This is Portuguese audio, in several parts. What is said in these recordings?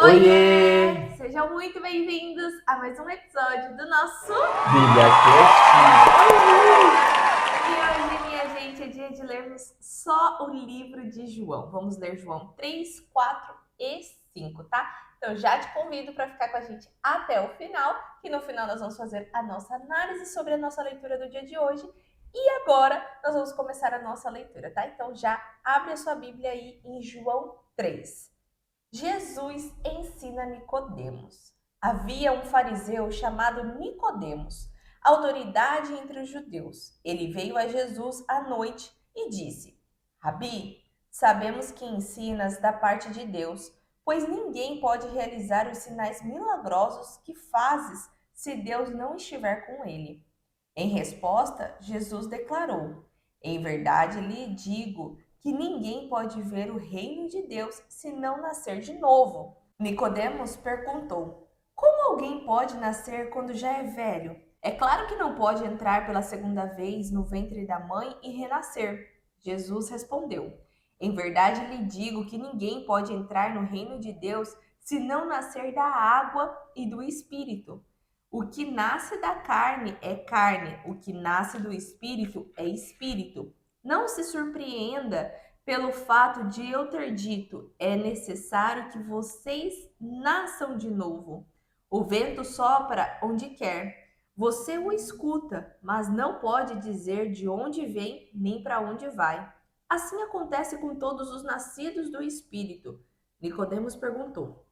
Oiê! Sejam muito bem-vindos a mais um episódio do nosso BíbliaCast! E hoje, minha gente, é dia de lermos só o livro de João. Vamos ler João 3, 4 e 5, tá? Então já te convido para ficar com a gente até o final, que no final nós vamos fazer a nossa análise sobre a nossa leitura do dia de hoje. E agora nós vamos começar a nossa leitura, tá? Então já abre a sua Bíblia aí em João 3. Jesus ensina Nicodemos. Havia um fariseu chamado Nicodemos, autoridade entre os judeus. Ele veio a Jesus à noite e disse: Rabi, sabemos que ensinas da parte de Deus, pois ninguém pode realizar os sinais milagrosos que fazes se Deus não estiver com ele. Em resposta, Jesus declarou: Em verdade lhe digo que ninguém pode ver o reino de Deus se não nascer de novo. Nicodemos perguntou: Como alguém pode nascer quando já é velho? É claro que não pode entrar pela segunda vez no ventre da mãe e renascer. Jesus respondeu: Em verdade lhe digo que ninguém pode entrar no reino de Deus se não nascer da água e do espírito. O que nasce da carne é carne, o que nasce do espírito é espírito. Não se surpreenda pelo fato de eu ter dito: é necessário que vocês nasçam de novo. O vento sopra onde quer. Você o escuta, mas não pode dizer de onde vem nem para onde vai. Assim acontece com todos os nascidos do Espírito. Nicodemos perguntou: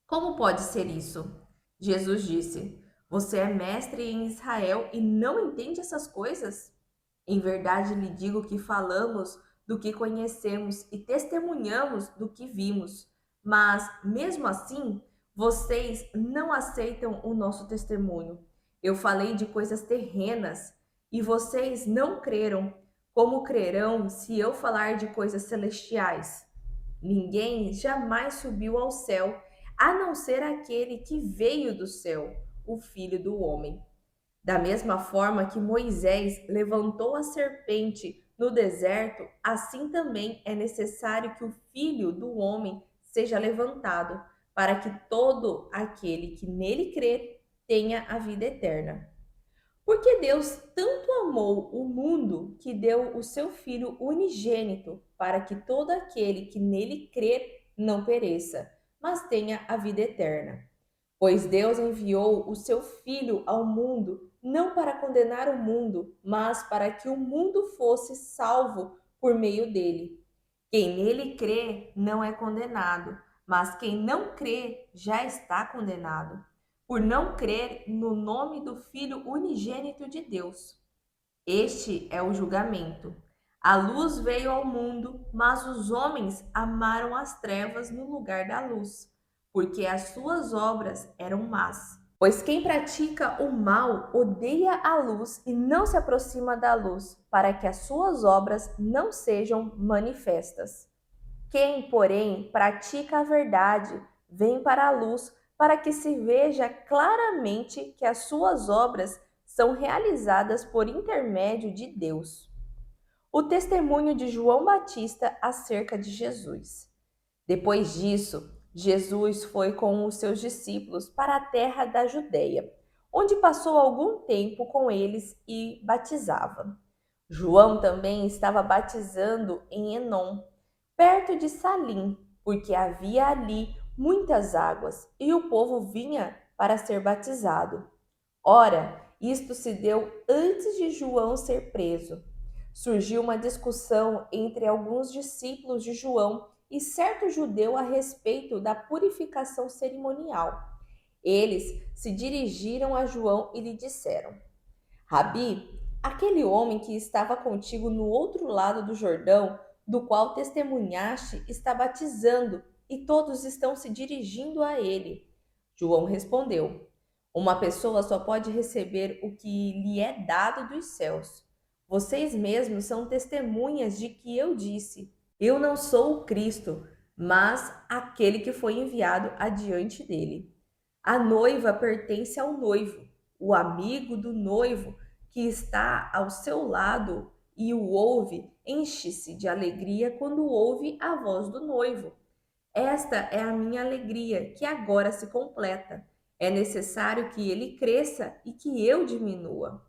Como pode ser isso? Jesus disse: Você é mestre em Israel e não entende essas coisas? Em verdade lhe digo que falamos do que conhecemos e testemunhamos do que vimos, mas mesmo assim, vocês não aceitam o nosso testemunho. Eu falei de coisas terrenas e vocês não creram. Como crerão se eu falar de coisas celestiais? Ninguém jamais subiu ao céu, a não ser aquele que veio do céu, o Filho do Homem. Da mesma forma que Moisés levantou a serpente no deserto, assim também é necessário que o Filho do Homem seja levantado, para que todo aquele que nele crer tenha a vida eterna. Porque Deus tanto amou o mundo que deu o seu Filho unigênito, para que todo aquele que nele crer não pereça, mas tenha a vida eterna. Pois Deus enviou o seu Filho ao mundo, não para condenar o mundo, mas para que o mundo fosse salvo por meio dele. Quem nele crê não é condenado, mas quem não crê já está condenado, por não crer no nome do Filho unigênito de Deus. Este é o julgamento. A luz veio ao mundo, mas os homens amaram as trevas no lugar da luz, porque as suas obras eram más. Pois quem pratica o mal odeia a luz e não se aproxima da luz, para que as suas obras não sejam manifestas. Quem, porém, pratica a verdade, vem para a luz, para que se veja claramente que as suas obras são realizadas por intermédio de Deus. O testemunho de João Batista acerca de Jesus. Depois disso, Jesus foi com os seus discípulos para a terra da Judéia, onde passou algum tempo com eles e batizava. João também estava batizando em Enom, perto de Salim, porque havia ali muitas águas e o povo vinha para ser batizado. Ora, isto se deu antes de João ser preso. Surgiu uma discussão entre alguns discípulos de João e certo judeu a respeito da purificação cerimonial. Eles se dirigiram a João e lhe disseram: Rabi, aquele homem que estava contigo no outro lado do Jordão, do qual testemunhaste, está batizando e todos estão se dirigindo a ele. João respondeu: Uma pessoa só pode receber o que lhe é dado dos céus. Vocês mesmos são testemunhas de que eu disse: Eu não sou o Cristo, mas aquele que foi enviado adiante dele. A noiva pertence ao noivo. O amigo do noivo que está ao seu lado e o ouve enche-se de alegria quando ouve a voz do noivo. Esta é a minha alegria, que agora se completa. É necessário que ele cresça e que eu diminua.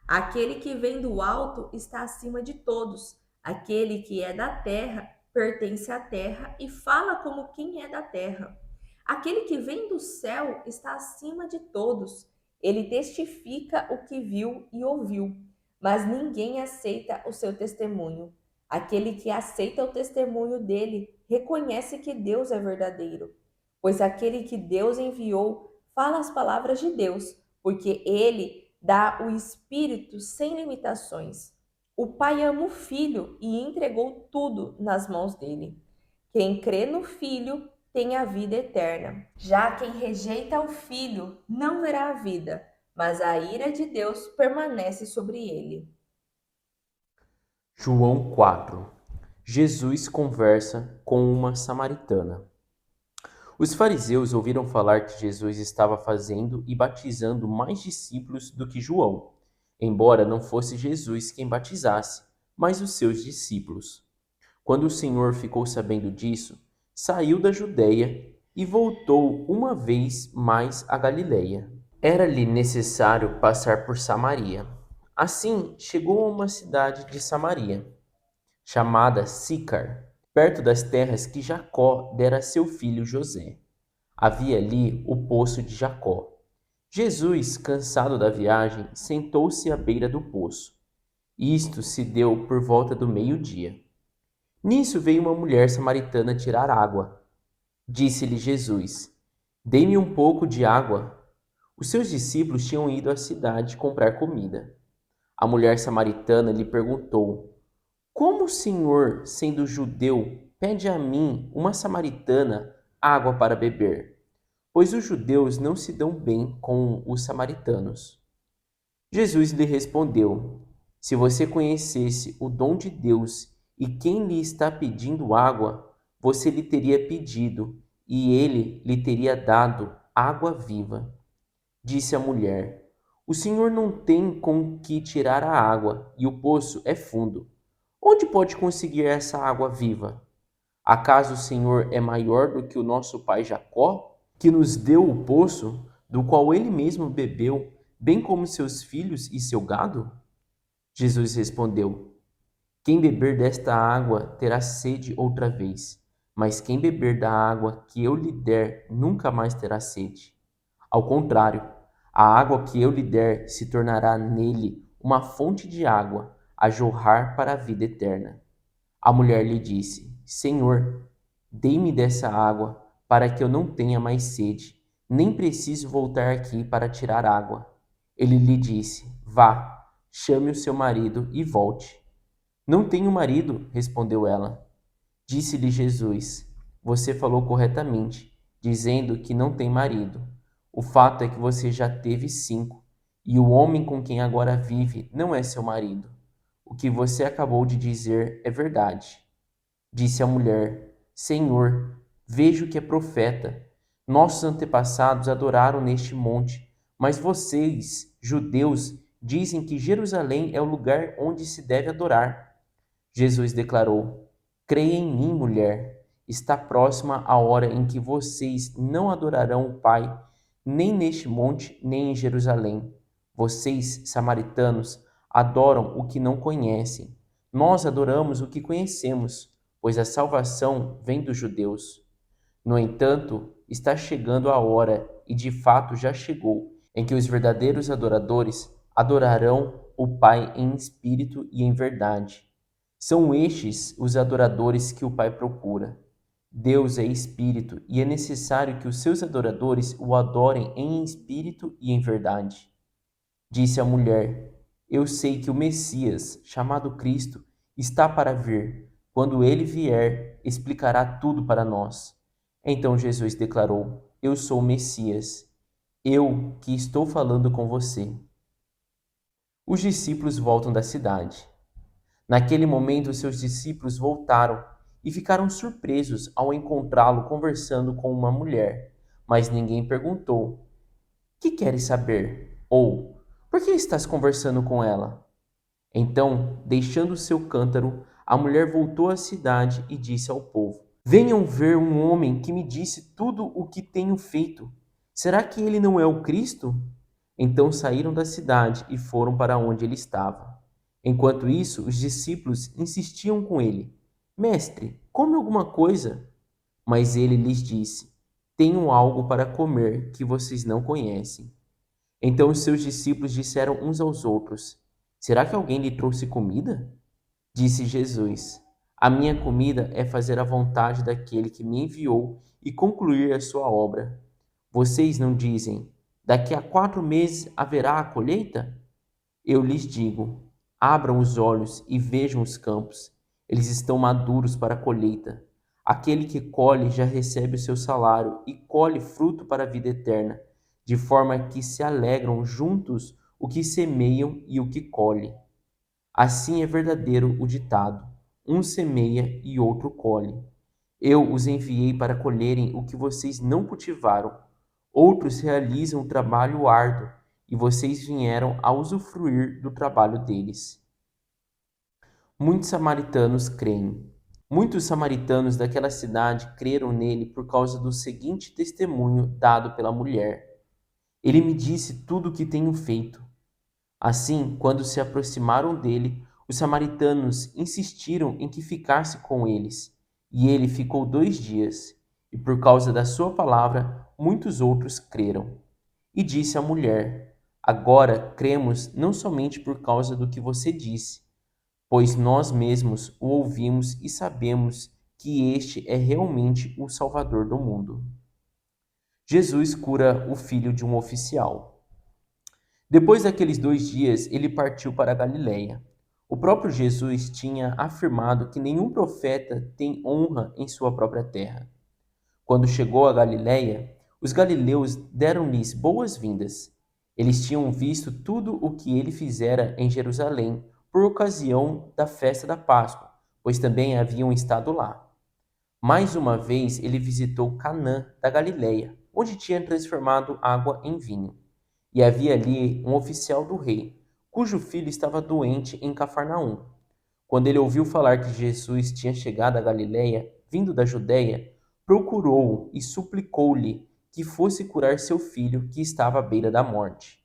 Aquele que vem do alto está acima de todos. Aquele que é da terra pertence à terra e fala como quem é da terra. Aquele que vem do céu está acima de todos. Ele testifica o que viu e ouviu, mas ninguém aceita o seu testemunho. Aquele que aceita o testemunho dele reconhece que Deus é verdadeiro, pois aquele que Deus enviou fala as palavras de Deus, porque ele dá o Espírito sem limitações. O Pai ama o Filho e entregou tudo nas mãos dele. Quem crê no Filho tem a vida eterna. Já quem rejeita o Filho não verá a vida, mas a ira de Deus permanece sobre ele. João 4. Jesus conversa com uma samaritana. Os fariseus ouviram falar que Jesus estava fazendo e batizando mais discípulos do que João, embora não fosse Jesus quem batizasse, mas os seus discípulos. Quando o Senhor ficou sabendo disso, saiu da Judéia e voltou uma vez mais à Galiléia. Era-lhe necessário passar por Samaria. Assim, chegou a uma cidade de Samaria, chamada Sicar, perto das terras que Jacó dera a seu filho José. Havia ali o poço de Jacó. Jesus, cansado da viagem, sentou-se à beira do poço. Isto se deu por volta do meio-dia. Nisso veio uma mulher samaritana tirar água. Disse-lhe Jesus: Dê-me um pouco de água. Os seus discípulos tinham ido à cidade comprar comida. A mulher samaritana lhe perguntou: Como o Senhor, sendo judeu, pede a mim, uma samaritana, água para beber? Pois os judeus não se dão bem com os samaritanos. Jesus lhe respondeu: Se você conhecesse o dom de Deus e quem lhe está pedindo água, você lhe teria pedido, e ele lhe teria dado água viva. Disse a mulher: O senhor não tem com que tirar a água, e o poço é fundo. Onde pode conseguir essa água viva? Acaso o Senhor é maior do que o nosso pai Jacó, que nos deu o poço, do qual ele mesmo bebeu, bem como seus filhos e seu gado? Jesus respondeu: Quem beber desta água terá sede outra vez, mas quem beber da água que eu lhe der nunca mais terá sede. Ao contrário, a água que eu lhe der se tornará nele uma fonte de água a jorrar para a vida eterna. A mulher lhe disse: Senhor, dê-me dessa água, para que eu não tenha mais sede, nem preciso voltar aqui para tirar água. Ele lhe disse: Vá, chame o seu marido e volte. Não tenho marido, respondeu ela. Disse-lhe Jesus: Você falou corretamente, dizendo que não tem marido. O fato é que você já teve 5, e o homem com quem agora vive não é seu marido. O que você acabou de dizer é verdade. Disse a mulher: Senhor, vejo que é profeta. Nossos antepassados adoraram neste monte, mas vocês, judeus, dizem que Jerusalém é o lugar onde se deve adorar. Jesus declarou: Creia em mim, mulher. Está próxima a hora em que vocês não adorarão o Pai, nem neste monte, nem em Jerusalém. Vocês, samaritanos, adoram o que não conhecem. Nós adoramos o que conhecemos, pois a salvação vem dos judeus. No entanto, está chegando a hora, e de fato já chegou, em que os verdadeiros adoradores adorarão o Pai em espírito e em verdade. São estes os adoradores que o Pai procura. Deus é espírito e é necessário que os seus adoradores o adorem em espírito e em verdade. Disse a mulher: Eu sei que o Messias, chamado Cristo, está para vir. Quando ele vier, explicará tudo para nós. Então Jesus declarou: Eu sou o Messias, eu que estou falando com você. Os discípulos voltam da cidade. Naquele momento, seus discípulos voltaram e ficaram surpresos ao encontrá-lo conversando com uma mulher. Mas ninguém perguntou: Que queres saber? Ou por que estás conversando com ela? Então, deixando seu cântaro, a mulher voltou à cidade e disse ao povo: Venham ver um homem que me disse tudo o que tenho feito. Será que ele não é o Cristo? Então saíram da cidade e foram para onde ele estava. Enquanto isso, os discípulos insistiam com ele: Mestre, come alguma coisa. Mas ele lhes disse: Tenho algo para comer que vocês não conhecem. Então os seus discípulos disseram uns aos outros: Será que alguém lhe trouxe comida? Disse Jesus: A minha comida é fazer a vontade daquele que me enviou e concluir a sua obra. Vocês não dizem: Daqui a 4 meses haverá a colheita? Eu lhes digo: abram os olhos e vejam os campos. Eles estão maduros para a colheita. Aquele que colhe já recebe o seu salário e colhe fruto para a vida eterna, de forma que se alegram juntos o que semeiam e o que colhe. Assim é verdadeiro o ditado: um semeia e outro colhe. Eu os enviei para colherem o que vocês não cultivaram. Outros realizam o trabalho árduo e vocês vieram a usufruir do trabalho deles. Muitos samaritanos creem. Muitos samaritanos daquela cidade creram nele por causa do seguinte testemunho dado pela mulher: Ele me disse tudo o que tenho feito. Assim, quando se aproximaram dele, os samaritanos insistiram em que ficasse com eles, e ele ficou 2 dias. E por causa da sua palavra, muitos outros creram. E disse à mulher: Agora cremos não somente por causa do que você disse, pois nós mesmos o ouvimos e sabemos que este é realmente o Salvador do mundo. Jesus cura o filho de um oficial. Depois daqueles 2 dias, ele partiu para a Galiléia. O próprio Jesus tinha afirmado que nenhum profeta tem honra em sua própria terra. Quando chegou a Galiléia, os galileus deram-lhes boas-vindas. Eles tinham visto tudo o que ele fizera em Jerusalém por ocasião da festa da Páscoa, pois também haviam estado lá. Mais uma vez ele visitou Canaã da Galiléia, onde tinha transformado água em vinho. E havia ali um oficial do rei, cujo filho estava doente em Cafarnaum. Quando ele ouviu falar que Jesus tinha chegado à Galiléia, vindo da Judéia, procurou-o e suplicou-lhe que fosse curar seu filho, que estava à beira da morte.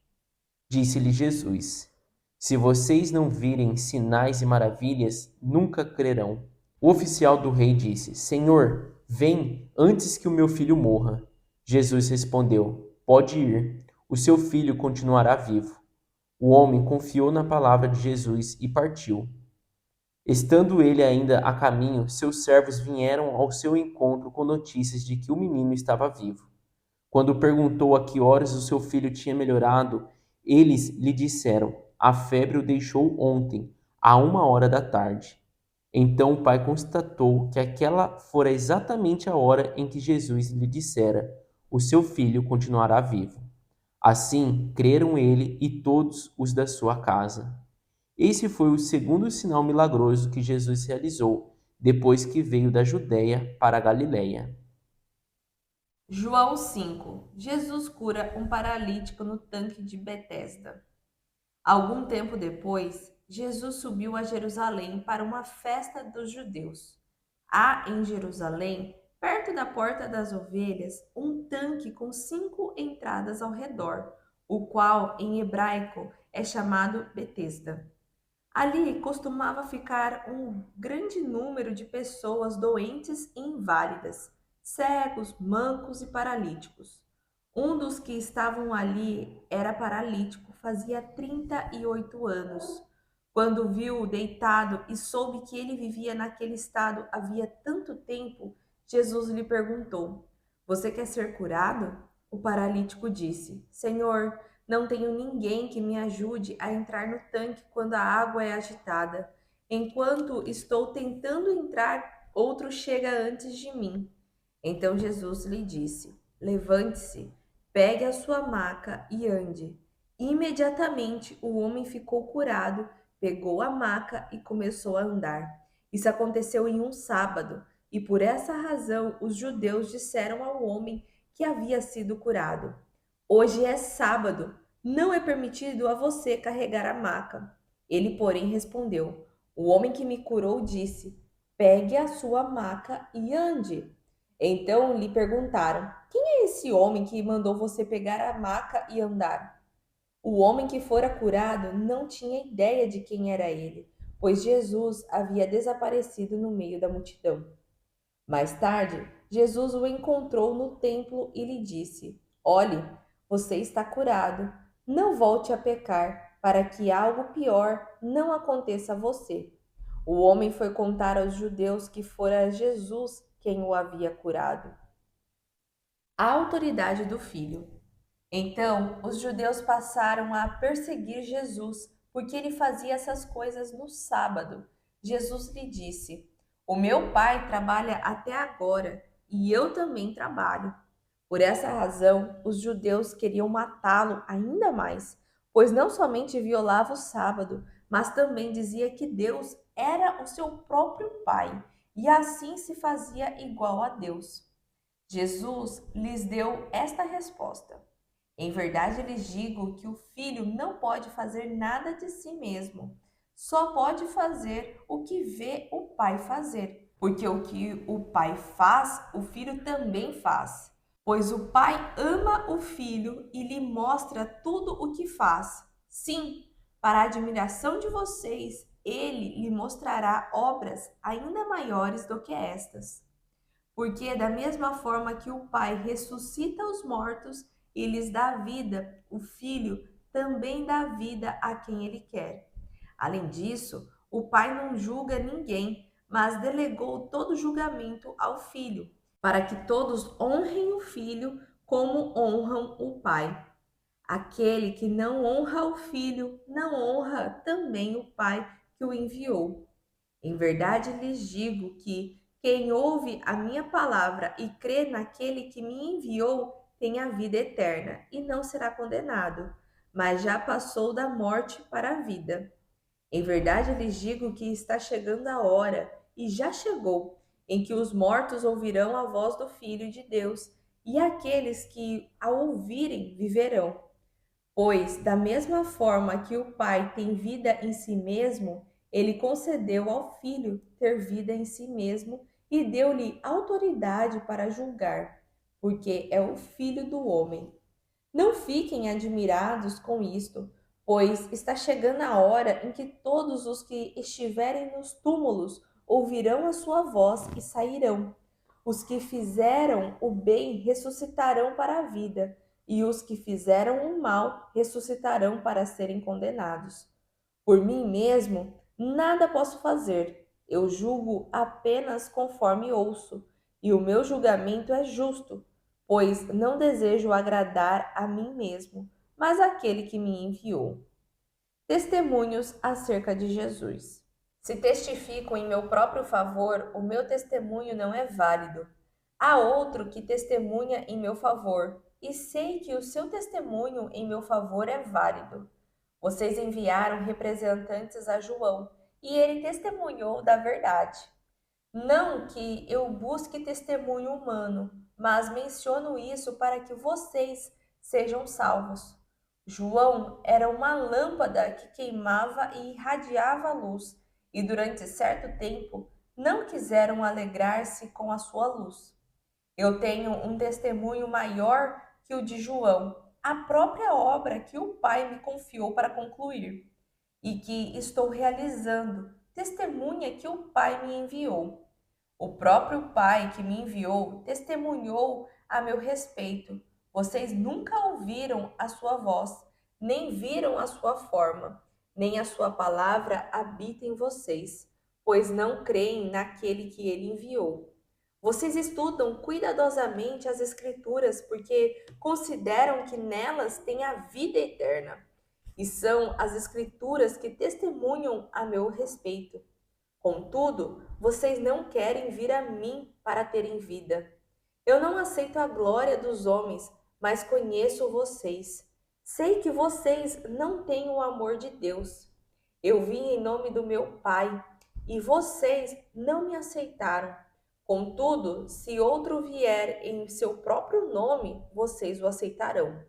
Disse-lhe Jesus: Se vocês não virem sinais e maravilhas, nunca crerão. O oficial do rei disse: Senhor, vem antes que o meu filho morra. Jesus respondeu: Pode ir, o seu filho continuará vivo. O homem confiou na palavra de Jesus e partiu. Estando ele ainda a caminho, seus servos vieram ao seu encontro com notícias de que o menino estava vivo. Quando perguntou a que horas o seu filho tinha melhorado, eles lhe disseram: A febre o deixou ontem, à 1 hora da tarde. Então o pai constatou que aquela fora exatamente a hora em que Jesus lhe dissera: O seu filho continuará vivo. Assim creram ele e todos os da sua casa. Esse foi o segundo sinal milagroso que Jesus realizou, depois que veio da Judéia para a Galiléia. João 5. Jesus cura um paralítico no tanque de Betesda. Algum tempo depois, Jesus subiu a Jerusalém para uma festa dos judeus. Há em Jerusalém, perto da Porta das Ovelhas, um tanque com 5 entradas ao redor, o qual em hebraico é chamado Betesda. Ali costumava ficar um grande número de pessoas doentes e inválidas, cegos, mancos e paralíticos. Um dos que estavam ali era paralítico, fazia 38 anos. Quando viu-o deitado e soube que ele vivia naquele estado havia tanto tempo, Jesus lhe perguntou: Você quer ser curado? O paralítico disse: Senhor, não tenho ninguém que me ajude a entrar no tanque quando a água é agitada. Enquanto estou tentando entrar, outro chega antes de mim. Então Jesus lhe disse: Levante-se, pegue a sua maca e ande. Imediatamente o homem ficou curado, pegou a maca e começou a andar. Isso aconteceu em um sábado, e por essa razão os judeus disseram ao homem que havia sido curado: Hoje é sábado, não é permitido a você carregar a maca. Ele, porém, respondeu: O homem que me curou disse: pegue a sua maca e ande. Então lhe perguntaram: quem é esse homem que mandou você pegar a maca e andar? O homem que fora curado não tinha ideia de quem era ele, pois Jesus havia desaparecido no meio da multidão. Mais tarde, Jesus o encontrou no templo e lhe disse: olhe, você está curado. Não volte a pecar, para que algo pior não aconteça a você. O homem foi contar aos judeus que fora Jesus quem o havia curado. A autoridade do filho. Então, os judeus passaram a perseguir Jesus, porque ele fazia essas coisas no sábado. Jesus lhe disse: o meu pai trabalha até agora, e eu também trabalho. Por essa razão, os judeus queriam matá-lo ainda mais, pois não somente violava o sábado, mas também dizia que Deus era o seu próprio pai, e assim se fazia igual a Deus. Jesus lhes deu esta resposta: em verdade lhes digo que o filho não pode fazer nada de si mesmo, só pode fazer o que vê o pai fazer, porque o que o pai faz, o filho também faz. Pois o pai ama o filho e lhe mostra tudo o que faz. Sim, para a admiração de vocês, ele lhe mostrará obras ainda maiores do que estas. Porque da mesma forma que o Pai ressuscita os mortos e lhes dá vida, o Filho também dá vida a quem ele quer. Além disso, o Pai não julga ninguém, mas delegou todo julgamento ao Filho, para que todos honrem o Filho como honram o Pai. Aquele que não honra o Filho, não honra também o Pai que o enviou. Em verdade lhes digo que quem ouve a minha palavra e crê naquele que me enviou tem a vida eterna e não será condenado, mas já passou da morte para a vida. Em verdade lhes digo que está chegando a hora, e já chegou, em que os mortos ouvirão a voz do Filho de Deus, e aqueles que a ouvirem viverão. Pois, da mesma forma que o Pai tem vida em si mesmo, ele concedeu ao Filho ter vida em si mesmo e deu-lhe autoridade para julgar, porque é o Filho do homem. Não fiquem admirados com isto, pois está chegando a hora em que todos os que estiverem nos túmulos ouvirão a sua voz e sairão. Os que fizeram o bem ressuscitarão para a vida, e os que fizeram o mal ressuscitarão para serem condenados. Por mim mesmo, nada posso fazer. Eu julgo apenas conforme ouço, e o meu julgamento é justo, pois não desejo agradar a mim mesmo, mas àquele que me enviou. Testemunhos acerca de Jesus. Se testifico em meu próprio favor, o meu testemunho não é válido. Há outro que testemunha em meu favor, e sei que o seu testemunho em meu favor é válido. Vocês enviaram representantes a João, e ele testemunhou da verdade. Não que eu busque testemunho humano, mas menciono isso para que vocês sejam salvos. João era uma lâmpada que queimava e irradiava luz, e durante certo tempo não quiseram alegrar-se com a sua luz. Eu tenho um testemunho maior que o de João, a própria obra que o Pai me confiou para concluir, e que estou realizando, testemunha que o Pai me enviou. O próprio Pai que me enviou testemunhou a meu respeito. Vocês nunca ouviram a sua voz, nem viram a sua forma, nem a sua palavra habita em vocês, pois não creem naquele que ele enviou. Vocês estudam cuidadosamente as Escrituras porque consideram que nelas tem a vida eterna. E são as Escrituras que testemunham a meu respeito. Contudo, vocês não querem vir a mim para terem vida. Eu não aceito a glória dos homens, mas conheço vocês. Sei que vocês não têm o amor de Deus. Eu vim em nome do meu Pai, e vocês não me aceitaram. Contudo, se outro vier em seu próprio nome, vocês o aceitarão.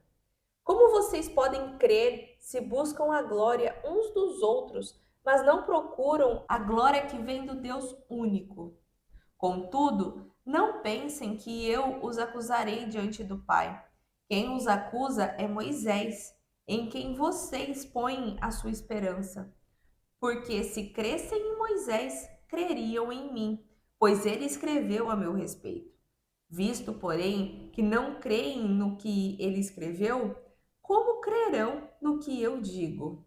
Como vocês podem crer se buscam a glória uns dos outros, mas não procuram a glória que vem do Deus único. Contudo, não pensem que eu os acusarei diante do Pai. Quem os acusa é Moisés, em quem vocês põem a sua esperança. Porque se crescem em Moisés, creriam em mim, pois ele escreveu a meu respeito. Visto, porém, que não creem no que ele escreveu, como crerão no que eu digo?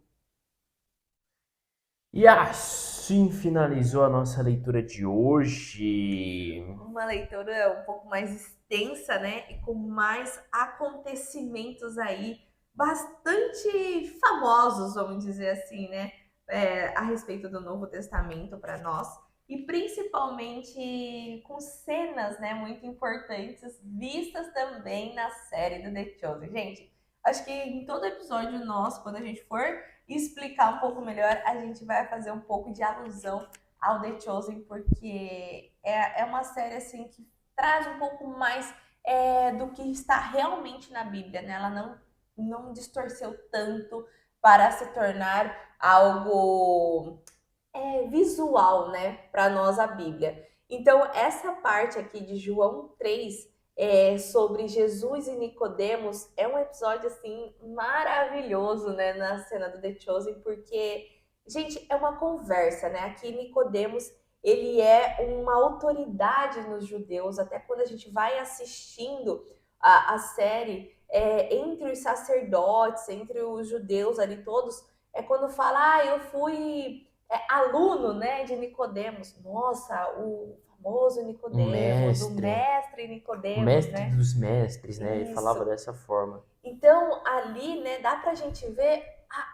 E assim finalizou a nossa leitura de hoje. Uma leitura um pouco mais extensa, né? E com mais acontecimentos aí bastante famosos, vamos dizer assim, né? A respeito do Novo Testamento para nós. E principalmente com cenas, né, muito importantes vistas também na série do The Chosen. Gente, acho que em todo episódio nosso, quando a gente for explicar um pouco melhor, a gente vai fazer um pouco de alusão ao The Chosen, porque é uma série assim que traz um pouco mais do que está realmente na Bíblia, né? Ela não distorceu tanto para se tornar algo visual, né, para nós a Bíblia. Então, essa parte aqui de João 3, sobre Jesus e Nicodemos, é um episódio, assim, maravilhoso, né, na cena do The Chosen, porque, gente, é uma conversa, né? Aqui Nicodemos, ele é uma autoridade nos judeus, até quando a gente vai assistindo a série, entre os sacerdotes, entre os judeus ali todos, é quando fala, eu fui aluno, né, de Nicodemos. Nossa, o famoso Um Nicodemos, o mestre, mestre o Nicodemos, mestre né? dos mestres, né? Ele falava Isso. dessa forma. Então, ali, né, dá pra gente ver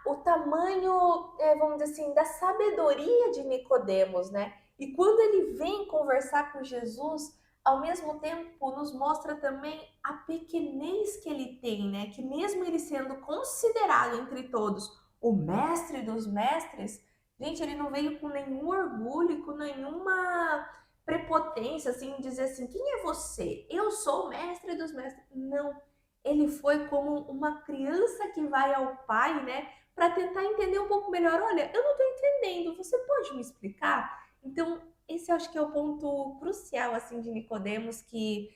o tamanho, vamos dizer assim, da sabedoria de Nicodemos, né? E quando ele vem conversar com Jesus, ao mesmo tempo nos mostra também a pequenez que ele tem, né? Que mesmo ele sendo considerado entre todos o mestre dos mestres, gente, ele não veio com nenhum orgulho, com nenhuma prepotência, assim, dizer assim, quem é você? Eu sou o mestre dos mestres. Não, ele foi como uma criança que vai ao pai, né, para tentar entender um pouco melhor. Olha, eu não estou entendendo, você pode me explicar? Então, esse eu acho que é o ponto crucial, assim, de Nicodemos que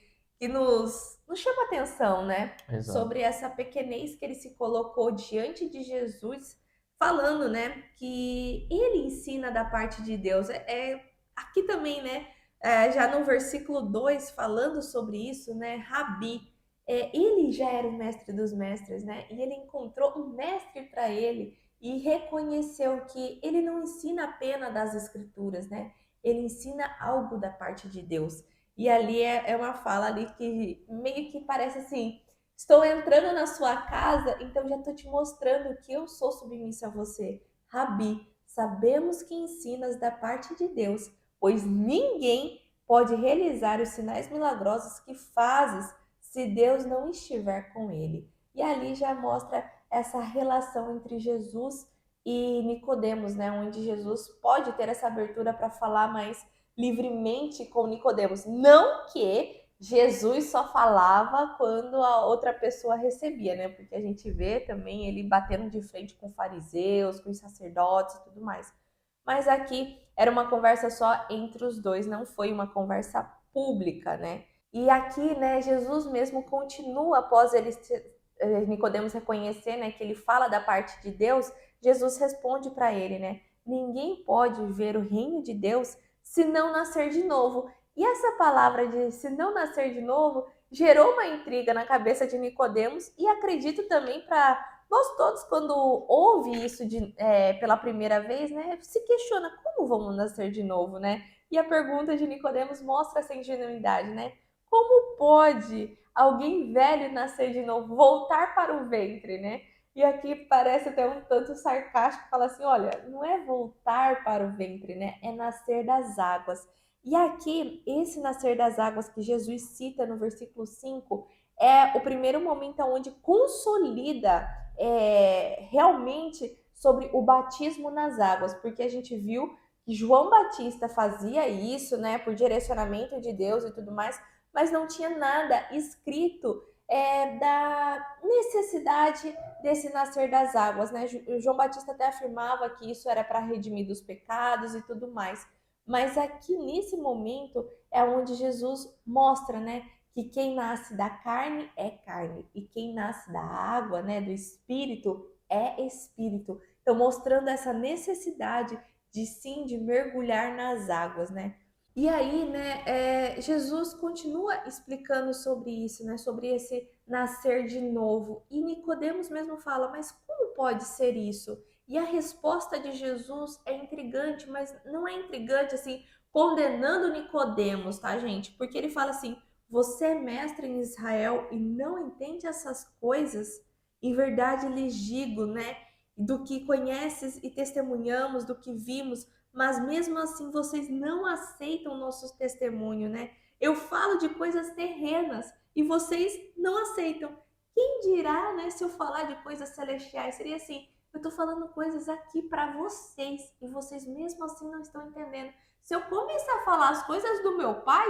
nos chama atenção, né, Exato. sobre essa pequenez que ele se colocou diante de Jesus, falando, né, que ele ensina da parte de Deus. Aqui também, né, já no versículo 2, falando sobre isso, né, Rabi, ele já era o mestre dos mestres, né? E ele encontrou um mestre para ele e reconheceu que ele não ensina apenas das escrituras, né? Ele ensina algo da parte de Deus. E ali é uma fala ali que meio que parece assim: estou entrando na sua casa, então já estou te mostrando que eu sou submissa a você. Rabi, sabemos que ensinas da parte de Deus, pois ninguém pode realizar os sinais milagrosos que fazes se Deus não estiver com ele. E ali já mostra essa relação entre Jesus e Nicodemos, né, onde Jesus pode ter essa abertura para falar mais livremente com Nicodemos. Não que Jesus só falava quando a outra pessoa recebia, né? Porque a gente vê também ele batendo de frente com fariseus, com os sacerdotes e tudo mais. Mas aqui era uma conversa só entre os dois, não foi uma conversa pública, né? E aqui, né, Jesus mesmo continua após Nicodemos reconhecer, né, que ele fala da parte de Deus, Jesus responde para ele, né? Ninguém pode ver o reino de Deus se não nascer de novo. E essa palavra de se não nascer de novo gerou uma intriga na cabeça de Nicodemos e acredito também para nós todos, quando ouve isso pela primeira vez, né, se questiona como vamos nascer de novo, né? E a pergunta de Nicodemos mostra essa ingenuidade, né? Como pode alguém velho nascer de novo, voltar para o ventre, né? E aqui parece até um tanto sarcástico, fala assim, olha, não é voltar para o ventre, né? É nascer das águas. E aqui, esse nascer das águas que Jesus cita no versículo 5 é o primeiro momento onde consolida realmente sobre o batismo nas águas, porque a gente viu que João Batista fazia isso, né, por direcionamento de Deus e tudo mais, mas não tinha nada escrito da necessidade desse nascer das águas, né? João Batista até afirmava que isso era para redimir dos pecados e tudo mais. Mas aqui nesse momento é onde Jesus mostra, né, que quem nasce da carne é carne e quem nasce da água, né, do espírito é espírito. Então mostrando essa necessidade de sim de mergulhar nas águas, né? E aí, né, Jesus continua explicando sobre isso, né, sobre esse nascer de novo. E Nicodemos mesmo fala, mas como pode ser isso? E a resposta de Jesus é intrigante, mas não é intrigante assim, condenando Nicodemos, tá, gente? Porque ele fala assim: "Você é mestre em Israel e não entende essas coisas? Em verdade lhes digo, né, do que conheces e testemunhamos, do que vimos, mas mesmo assim vocês não aceitam o nosso testemunho, né? Eu falo de coisas terrenas e vocês não aceitam. Quem dirá, né, se eu falar de coisas celestiais? Seria assim, eu tô falando coisas aqui para vocês e vocês mesmo assim não estão entendendo. Se eu começar a falar as coisas do meu pai,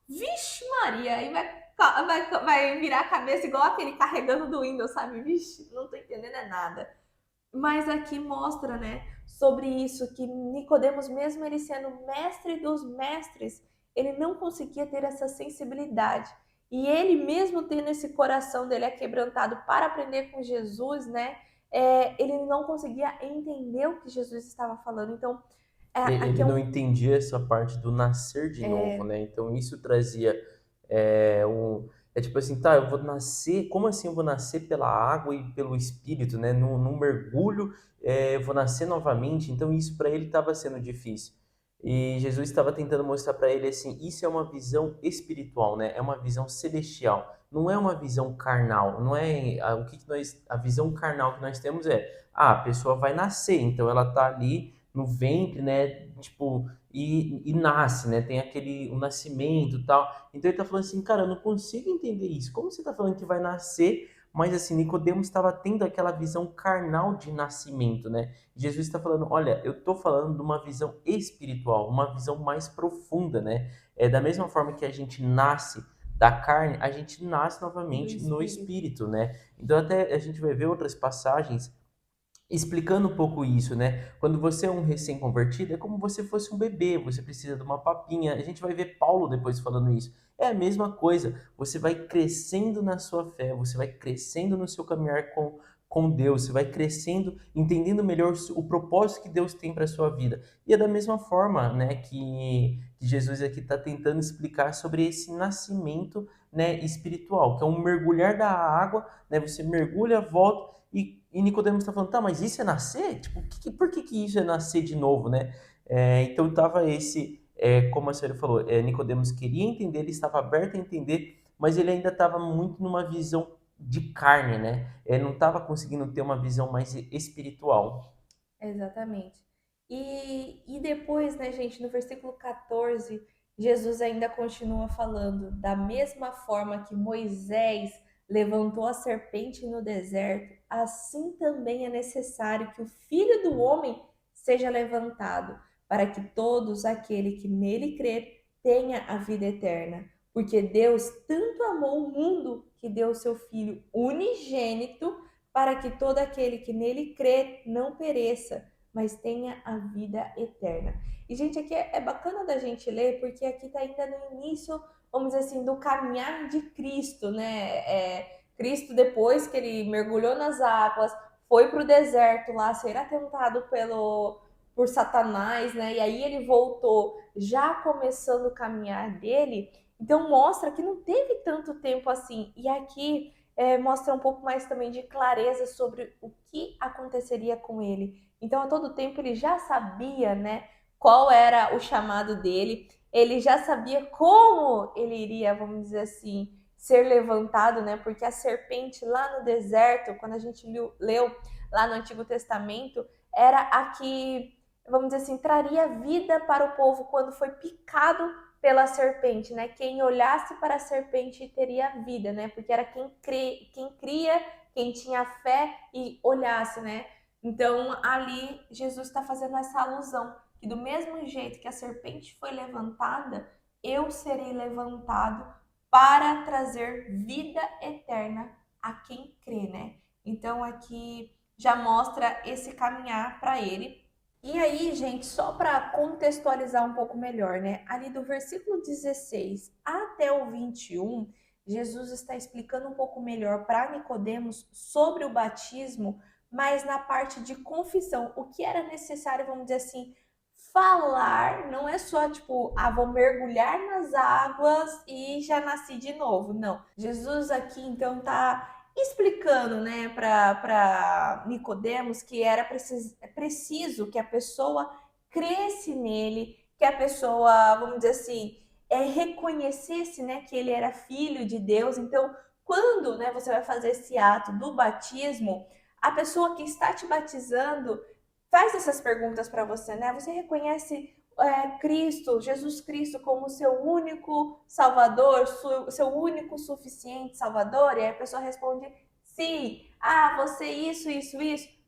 vixe Maria, aí vai virar a cabeça igual aquele carregando do Windows, sabe? Vixe, não tô entendendo é nada. Mas aqui mostra, né, sobre isso que Nicodemos, mesmo ele sendo mestre dos mestres, ele não conseguia ter essa sensibilidade. E ele mesmo tendo esse coração dele aquebrantado para aprender com Jesus, né, ele não conseguia entender o que Jesus estava falando. Então, aqui Ele é não um entendia essa parte do nascer de novo, é, né? Então isso trazia é tipo assim, tá, eu vou nascer, como assim eu vou nascer pela água e pelo espírito, né? Num mergulho, eu vou nascer novamente. Então isso para ele estava sendo difícil. E Jesus estava tentando mostrar para ele assim, isso é uma visão espiritual, né? É uma visão celestial. Não é uma visão carnal. Não é o que nós, a visão carnal que nós temos a pessoa vai nascer, então ela tá ali no ventre, né? Tipo, e nasce, né? Tem aquele o nascimento e tal. Então ele tá falando assim, cara, eu não consigo entender isso. Como você tá falando que vai nascer, mas assim, Nicodemos estava tendo aquela visão carnal de nascimento, né? Jesus está falando, olha, eu tô falando de uma visão espiritual, uma visão mais profunda, né? É da mesma forma que a gente nasce da carne, a gente nasce do novamente no espírito. espírito, né? Então até a gente vai ver outras passagens explicando um pouco isso, né? Quando você é um recém-convertido, é como se fosse um bebê, você precisa de uma papinha. A gente vai ver Paulo depois falando isso. É a mesma coisa. Você vai crescendo na sua fé, você vai crescendo no seu caminhar com Deus, você vai crescendo, entendendo melhor o propósito que Deus tem para a sua vida. E é da mesma forma, né, que Jesus aqui está tentando explicar sobre esse nascimento, né, espiritual, que é um mergulhar da água, né? Você mergulha, volta e Nicodemos está falando, tá, mas isso é nascer? Tipo, por que isso é nascer de novo, né? Então tava como a senhora falou, Nicodemos queria entender, ele estava aberto a entender, mas ele ainda estava muito numa visão de carne, né? Não estava conseguindo ter uma visão mais espiritual. Exatamente. E depois, né, gente, no versículo 14, Jesus ainda continua falando: da mesma forma que Moisés levantou a serpente no deserto, assim também é necessário que o Filho do Homem seja levantado, para que todos aquele que nele crer tenha a vida eterna. Porque Deus tanto amou o mundo que deu o seu Filho unigênito para que todo aquele que nele crê não pereça, mas tenha a vida eterna. E, gente, aqui é bacana da gente ler, porque aqui está ainda no início, vamos dizer assim, do caminhar de Cristo, né? Cristo, depois que ele mergulhou nas águas, foi para o deserto lá ser atentado por Satanás, né? E aí ele voltou, já começando o caminhar dele. Então mostra que não teve tanto tempo assim. E aqui mostra um pouco mais também de clareza sobre o que aconteceria com ele. Então, a todo tempo ele já sabia, né, qual era o chamado dele, ele já sabia como ele iria, vamos dizer assim, ser levantado, né? Porque a serpente lá no deserto, quando a gente leu lá no Antigo Testamento, era a que, vamos dizer assim, traria vida para o povo quando foi picado pela serpente, né? Quem olhasse para a serpente teria vida, né? Porque era quem cria, quem tinha fé e olhasse, né? Então ali Jesus está fazendo essa alusão que do mesmo jeito que a serpente foi levantada, eu serei levantado para trazer vida eterna a quem crê, né? Então aqui já mostra esse caminhar para ele. E aí, gente, só para contextualizar um pouco melhor, né? Ali do versículo 16 até o 21, Jesus está explicando um pouco melhor para Nicodemos sobre o batismo, mas na parte de confissão, o que era necessário, vamos dizer assim, falar, não é só tipo, vou mergulhar nas águas e já nasci de novo. Não. Jesus aqui então tá explicando, né, para Nicodemos que era preciso que a pessoa cresce nele, que a pessoa, vamos dizer assim, reconhecesse, né, que ele era filho de Deus. Então, quando, né, você vai fazer esse ato do batismo, a pessoa que está te batizando faz essas perguntas para você, né? Você reconhece Cristo, Jesus Cristo, como seu único Salvador, seu único suficiente Salvador? E aí a pessoa responde sim. Você isso.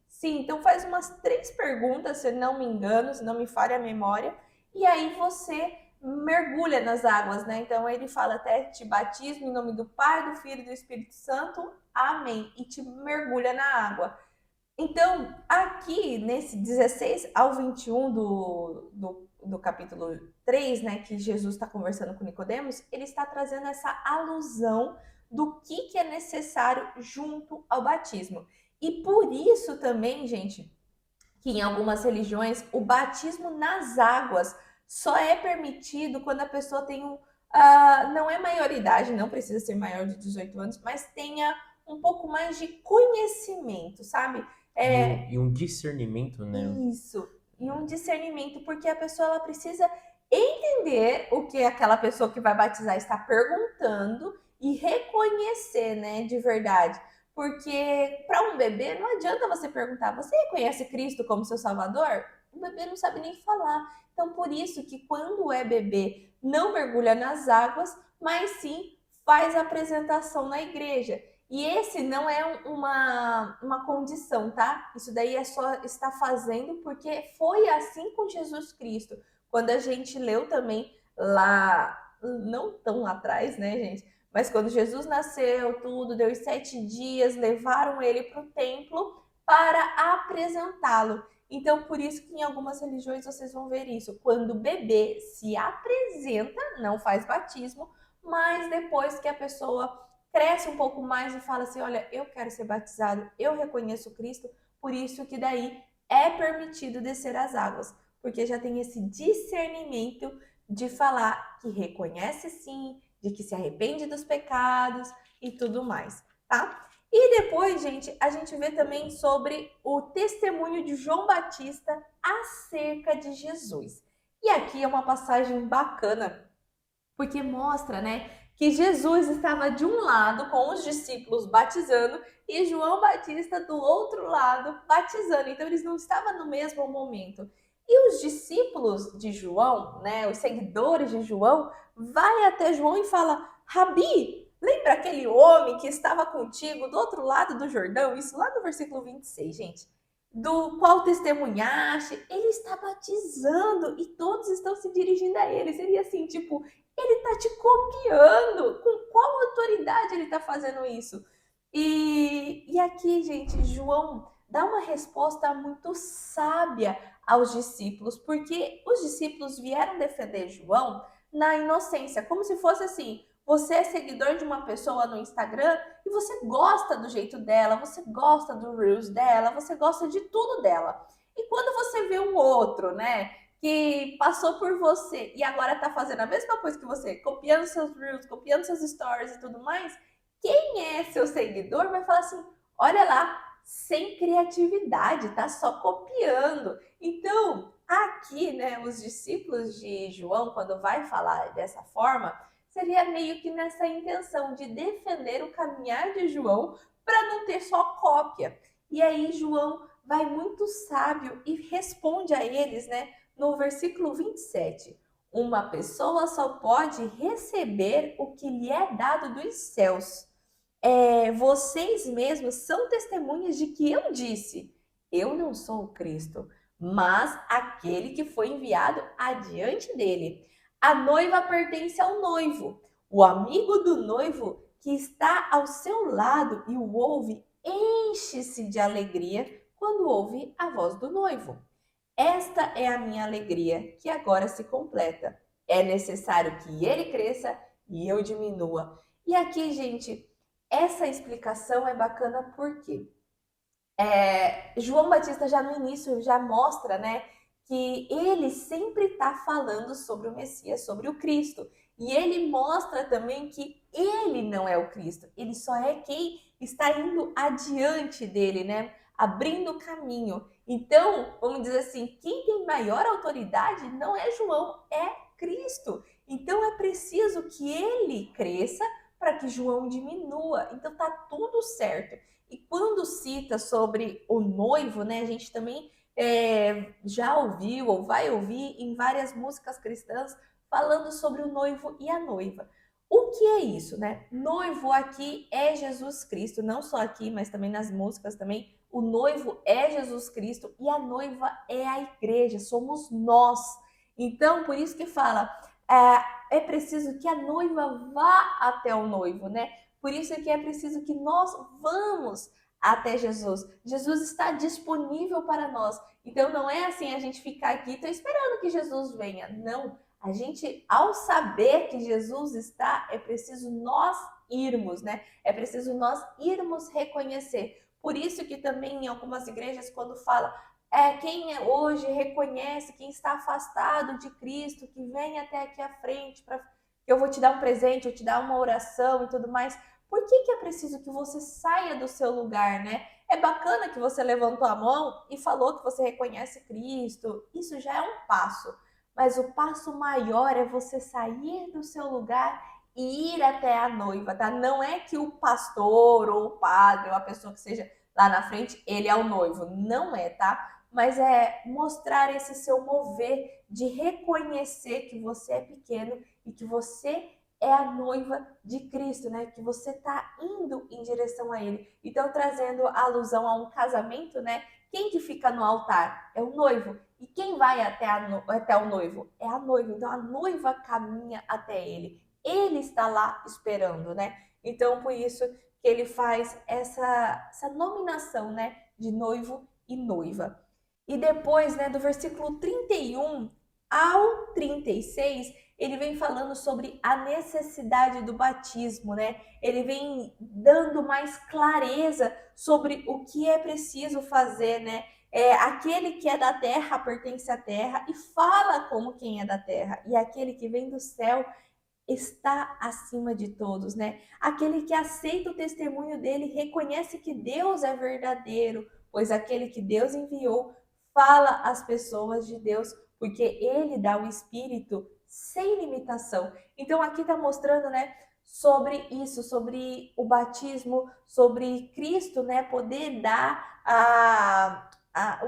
Sim. Então faz umas 3 perguntas, se não me engano, se não me falha a memória, e aí você mergulha nas águas, né? Então ele fala até te batismo em nome do Pai, do Filho e do Espírito Santo. Amém. E te mergulha na água. Então, aqui nesse 16 ao 21 do capítulo 3, né, que Jesus está conversando com Nicodemos, ele está trazendo essa alusão do que é necessário junto ao batismo. E por isso também, gente, que em algumas religiões o batismo nas águas só é permitido quando a pessoa tem não é maioridade, não precisa ser maior de 18 anos, mas tenha um pouco mais de conhecimento, sabe? E um discernimento, né? Isso, e um discernimento, porque a pessoa ela precisa entender o que aquela pessoa que vai batizar está perguntando e reconhecer, né, de verdade. Porque para um bebê não adianta você perguntar: "Você reconhece Cristo como seu Salvador?" O bebê não sabe nem falar. Então por isso que quando é bebê, não mergulha nas águas, mas sim faz a apresentação na igreja. E esse não é uma condição, tá? Isso daí é só estar fazendo porque foi assim com Jesus Cristo. Quando a gente leu também lá, não tão lá atrás, né, gente? Mas quando Jesus nasceu, tudo, deu os 7 dias, levaram ele para o templo para apresentá-lo. Então, por isso que em algumas religiões vocês vão ver isso. Quando o bebê se apresenta, não faz batismo, mas depois que a pessoa cresce um pouco mais e fala assim: olha, eu quero ser batizado, eu reconheço Cristo, por isso que daí é permitido descer as águas, porque já tem esse discernimento de falar que reconhece sim, de que se arrepende dos pecados e tudo mais, tá? E depois, gente, a gente vê também sobre o testemunho de João Batista acerca de Jesus. E aqui é uma passagem bacana, porque mostra, né, que Jesus estava de um lado com os discípulos batizando e João Batista do outro lado batizando. Então eles não estavam no mesmo momento. E os discípulos de João, né, os seguidores de João, vai até João e fala: "Rabi, lembra aquele homem que estava contigo do outro lado do Jordão?" Isso lá no versículo 26, gente. Do qual testemunhaste, ele está batizando e todos estão se dirigindo a ele. Seria assim, tipo, ele está te copiando. Com qual autoridade ele está fazendo isso? E aqui, gente, João dá uma resposta muito sábia aos discípulos, porque os discípulos vieram defender João na inocência, como se fosse assim: você é seguidor de uma pessoa no Instagram e você gosta do jeito dela, você gosta do Reels dela, você gosta de tudo dela. E quando você vê um outro, né, que passou por você e agora tá fazendo a mesma coisa que você, copiando seus Reels, copiando seus stories e tudo mais, quem é seu seguidor vai falar assim: olha lá, sem criatividade, tá só copiando. Então, aqui, né, os discípulos de João, quando vai falar dessa forma, seria meio que nessa intenção de defender o caminhar de João para não ter só cópia. E aí João vai muito sábio e responde a eles, né, no versículo 27. Uma pessoa só pode receber o que lhe é dado dos céus. Vocês mesmos são testemunhas de que eu disse: eu não sou o Cristo, mas aquele que foi enviado adiante dele. A noiva pertence ao noivo. O amigo do noivo que está ao seu lado e o ouve enche-se de alegria quando ouve a voz do noivo. Esta é a minha alegria, que agora se completa. É necessário que ele cresça e eu diminua. E aqui, gente, essa explicação é bacana porque João Batista já no início já mostra, né, que ele sempre está falando sobre o Messias, sobre o Cristo. E ele mostra também que ele não é o Cristo, ele só é quem está indo adiante dele, né, abrindo o caminho. Então, vamos dizer assim, quem tem maior autoridade não é João, é Cristo. Então é preciso que ele cresça para que João diminua. Então tá tudo certo. E quando cita sobre o noivo, né, a gente também já ouviu ou vai ouvir em várias músicas cristãs falando sobre o noivo e a noiva. O que é isso, né? Noivo aqui é Jesus Cristo, não só aqui, mas também nas músicas também. O noivo é Jesus Cristo e a noiva é a igreja, somos nós. Então, por isso que fala, é preciso que a noiva vá até o noivo, né? Por isso que é preciso que nós vamos até Jesus. Jesus está disponível para nós. Então não é assim a gente ficar aqui, estou esperando que Jesus venha. Não. A gente, ao saber que Jesus está, é preciso nós irmos, né? É preciso nós irmos reconhecer. Por isso que também em algumas igrejas, quando fala quem hoje reconhece, quem está afastado de Cristo, que vem até aqui à frente para eu vou te dar um presente, eu te dar uma oração e tudo mais. Por que é preciso que você saia do seu lugar, né? É bacana que você levantou a mão e falou que você reconhece Cristo. Isso já é um passo. Mas o passo maior é você sair do seu lugar e ir até a noiva, tá? Não é que o pastor ou o padre ou a pessoa que seja lá na frente, ele é o noivo. Não é, tá? Mas é mostrar esse seu mover de reconhecer que você é pequeno e que você é a noiva de Cristo, né? Que você está indo em direção a Ele. Então, trazendo a alusão a um casamento, né? Quem que fica no altar? É o noivo. E quem vai até o noivo? É a noiva. Então, a noiva caminha até Ele. Ele está lá esperando, né? Então, por isso que ele faz essa nominação, né? De noivo e noiva. E depois, né, do versículo 31 ao 36, ele vem falando sobre a necessidade do batismo, né? Ele vem dando mais clareza sobre o que é preciso fazer, né? Aquele que é da terra pertence à terra e fala como quem é da terra, e aquele que vem do céu está acima de todos, né? Aquele que aceita o testemunho dele reconhece que Deus é verdadeiro, pois aquele que Deus enviou fala às pessoas de Deus, porque ele dá o Espírito sem limitação. Então aqui está mostrando, né, sobre isso, sobre o batismo, sobre Cristo, né, poder dar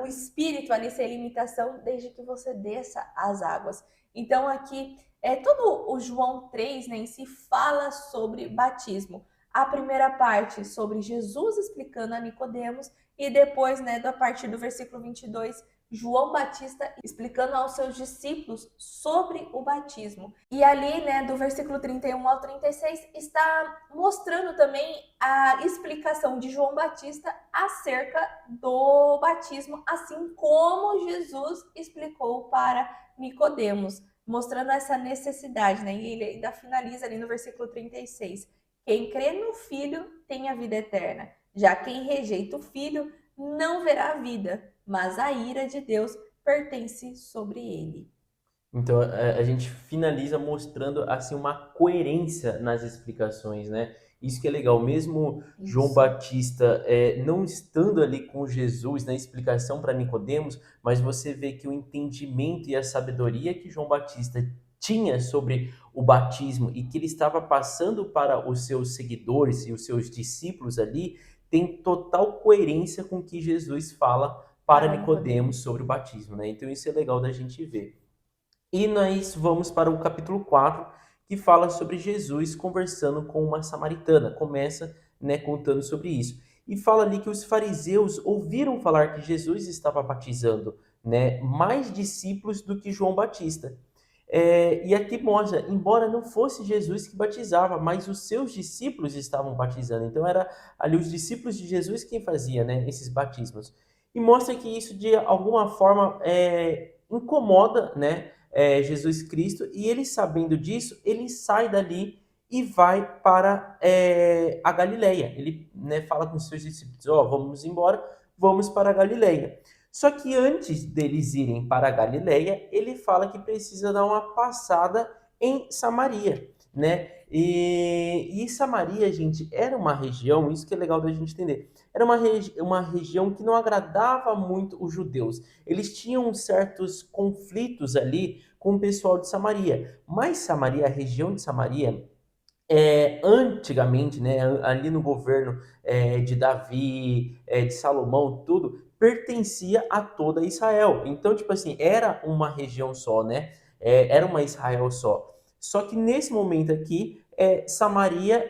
o Espírito ali sem limitação, desde que você desça as águas. Então aqui todo o João 3, né, em si fala sobre batismo. A primeira parte sobre Jesus explicando a Nicodemos e depois, né, a partir do versículo 22, João Batista explicando aos seus discípulos sobre o batismo. E ali, né, do versículo 31 ao 36, está mostrando também a explicação de João Batista acerca do batismo, assim como Jesus explicou para Nicodemos, mostrando essa necessidade, né? E ele ainda finaliza ali no versículo 36. Quem crê no Filho tem a vida eterna. Já quem rejeita o Filho não verá a vida, mas a ira de Deus pertence sobre ele. Então a gente finaliza mostrando assim uma coerência nas explicações, né? Isso que é legal, mesmo João Isso. Batista não estando ali com Jesus na explicação para Nicodemos, mas você vê que o entendimento e a sabedoria que João Batista tinha sobre o batismo e que ele estava passando para os seus seguidores e os seus discípulos ali, tem total coerência com o que Jesus fala para Para Nicodemos Nicodemos. sobre o batismo, né? Então isso é legal da gente ver. E nós vamos para o capítulo 4, que fala sobre Jesus conversando com uma samaritana. Começa, né, contando sobre isso. E fala ali que os fariseus ouviram falar que Jesus estava batizando, né, mais discípulos do que João Batista. E aqui mostra, embora não fosse Jesus que batizava, mas os seus discípulos estavam batizando. Então era ali os discípulos de Jesus quem fazia, né, esses batismos. E mostra que isso de alguma forma incomoda, né, Jesus Cristo. E ele sabendo disso, ele sai dali e vai para a Galileia. Ele, né, fala com os seus discípulos: ó, vamos embora, vamos para a Galileia. Só que antes deles irem para a Galileia, ele fala que precisa dar uma passada em Samaria, né? E Samaria, gente, era uma região, isso que é legal da gente entender, era uma região que não agradava muito os judeus. Eles tinham certos conflitos ali com o pessoal de Samaria, mas Samaria, a região de Samaria, antigamente, né, ali no governo de Davi, de Salomão, tudo, pertencia a toda Israel. Então, tipo assim, era uma região só, né? Era uma Israel só. Só que nesse momento aqui, Samaria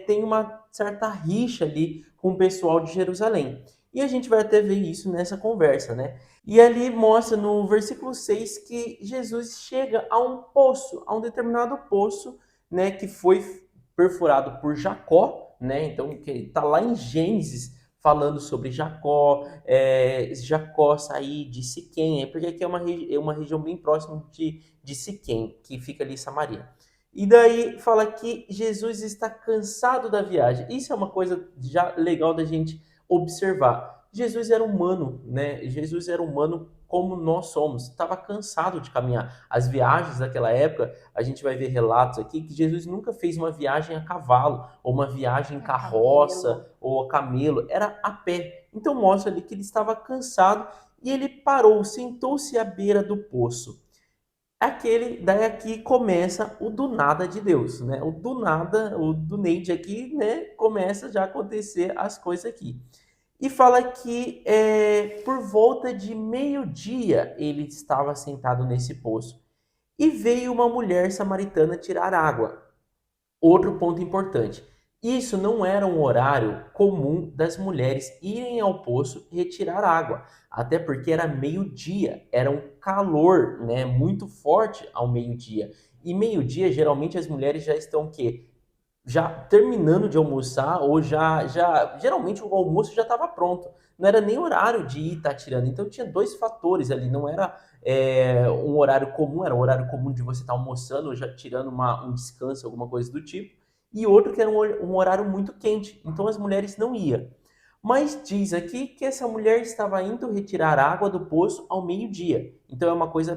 tem uma certa rixa ali com o pessoal de Jerusalém. E a gente vai até ver isso nessa conversa, né? E ali mostra no versículo 6 que Jesus chega a um poço, a um determinado poço, né, que foi perfurado por Jacó, né? Então que está lá em Gênesis falando sobre Jacó, Jacó sair de Siquém, porque aqui é uma região bem próxima de Siquém, que fica ali em Samaria. E daí fala que Jesus está cansado da viagem. Isso é uma coisa já legal da gente observar. Jesus era humano, né? Jesus era humano como nós somos. Estava cansado de caminhar. As viagens daquela época, a gente vai ver relatos aqui que Jesus nunca fez uma viagem a cavalo, ou uma viagem em carroça, ou a camelo, era a pé. Então mostra ali que ele estava cansado e ele parou, sentou-se à beira do poço. Daí aqui começa o do nada de Deus, né? O do nada, o do Neide aqui, né? Começa já a acontecer as coisas aqui. E fala que por volta de meio-dia ele estava sentado nesse poço e veio uma mulher samaritana tirar água. Outro ponto importante: isso não era um horário comum das mulheres irem ao poço retirar água, até porque era meio-dia, era um calor, né, muito forte ao meio-dia. E meio-dia, geralmente as mulheres já estão o quê? Já terminando de almoçar ou geralmente o almoço já estava pronto. Não era nem horário de ir estar tirando. Então tinha dois fatores ali. Não era um horário comum, era um horário comum de você estar almoçando ou já tirando um descanso, alguma coisa do tipo. E outro que era um horário muito quente. Então as mulheres não iam. Mas diz aqui que essa mulher estava indo retirar água do poço ao meio-dia. Então é uma coisa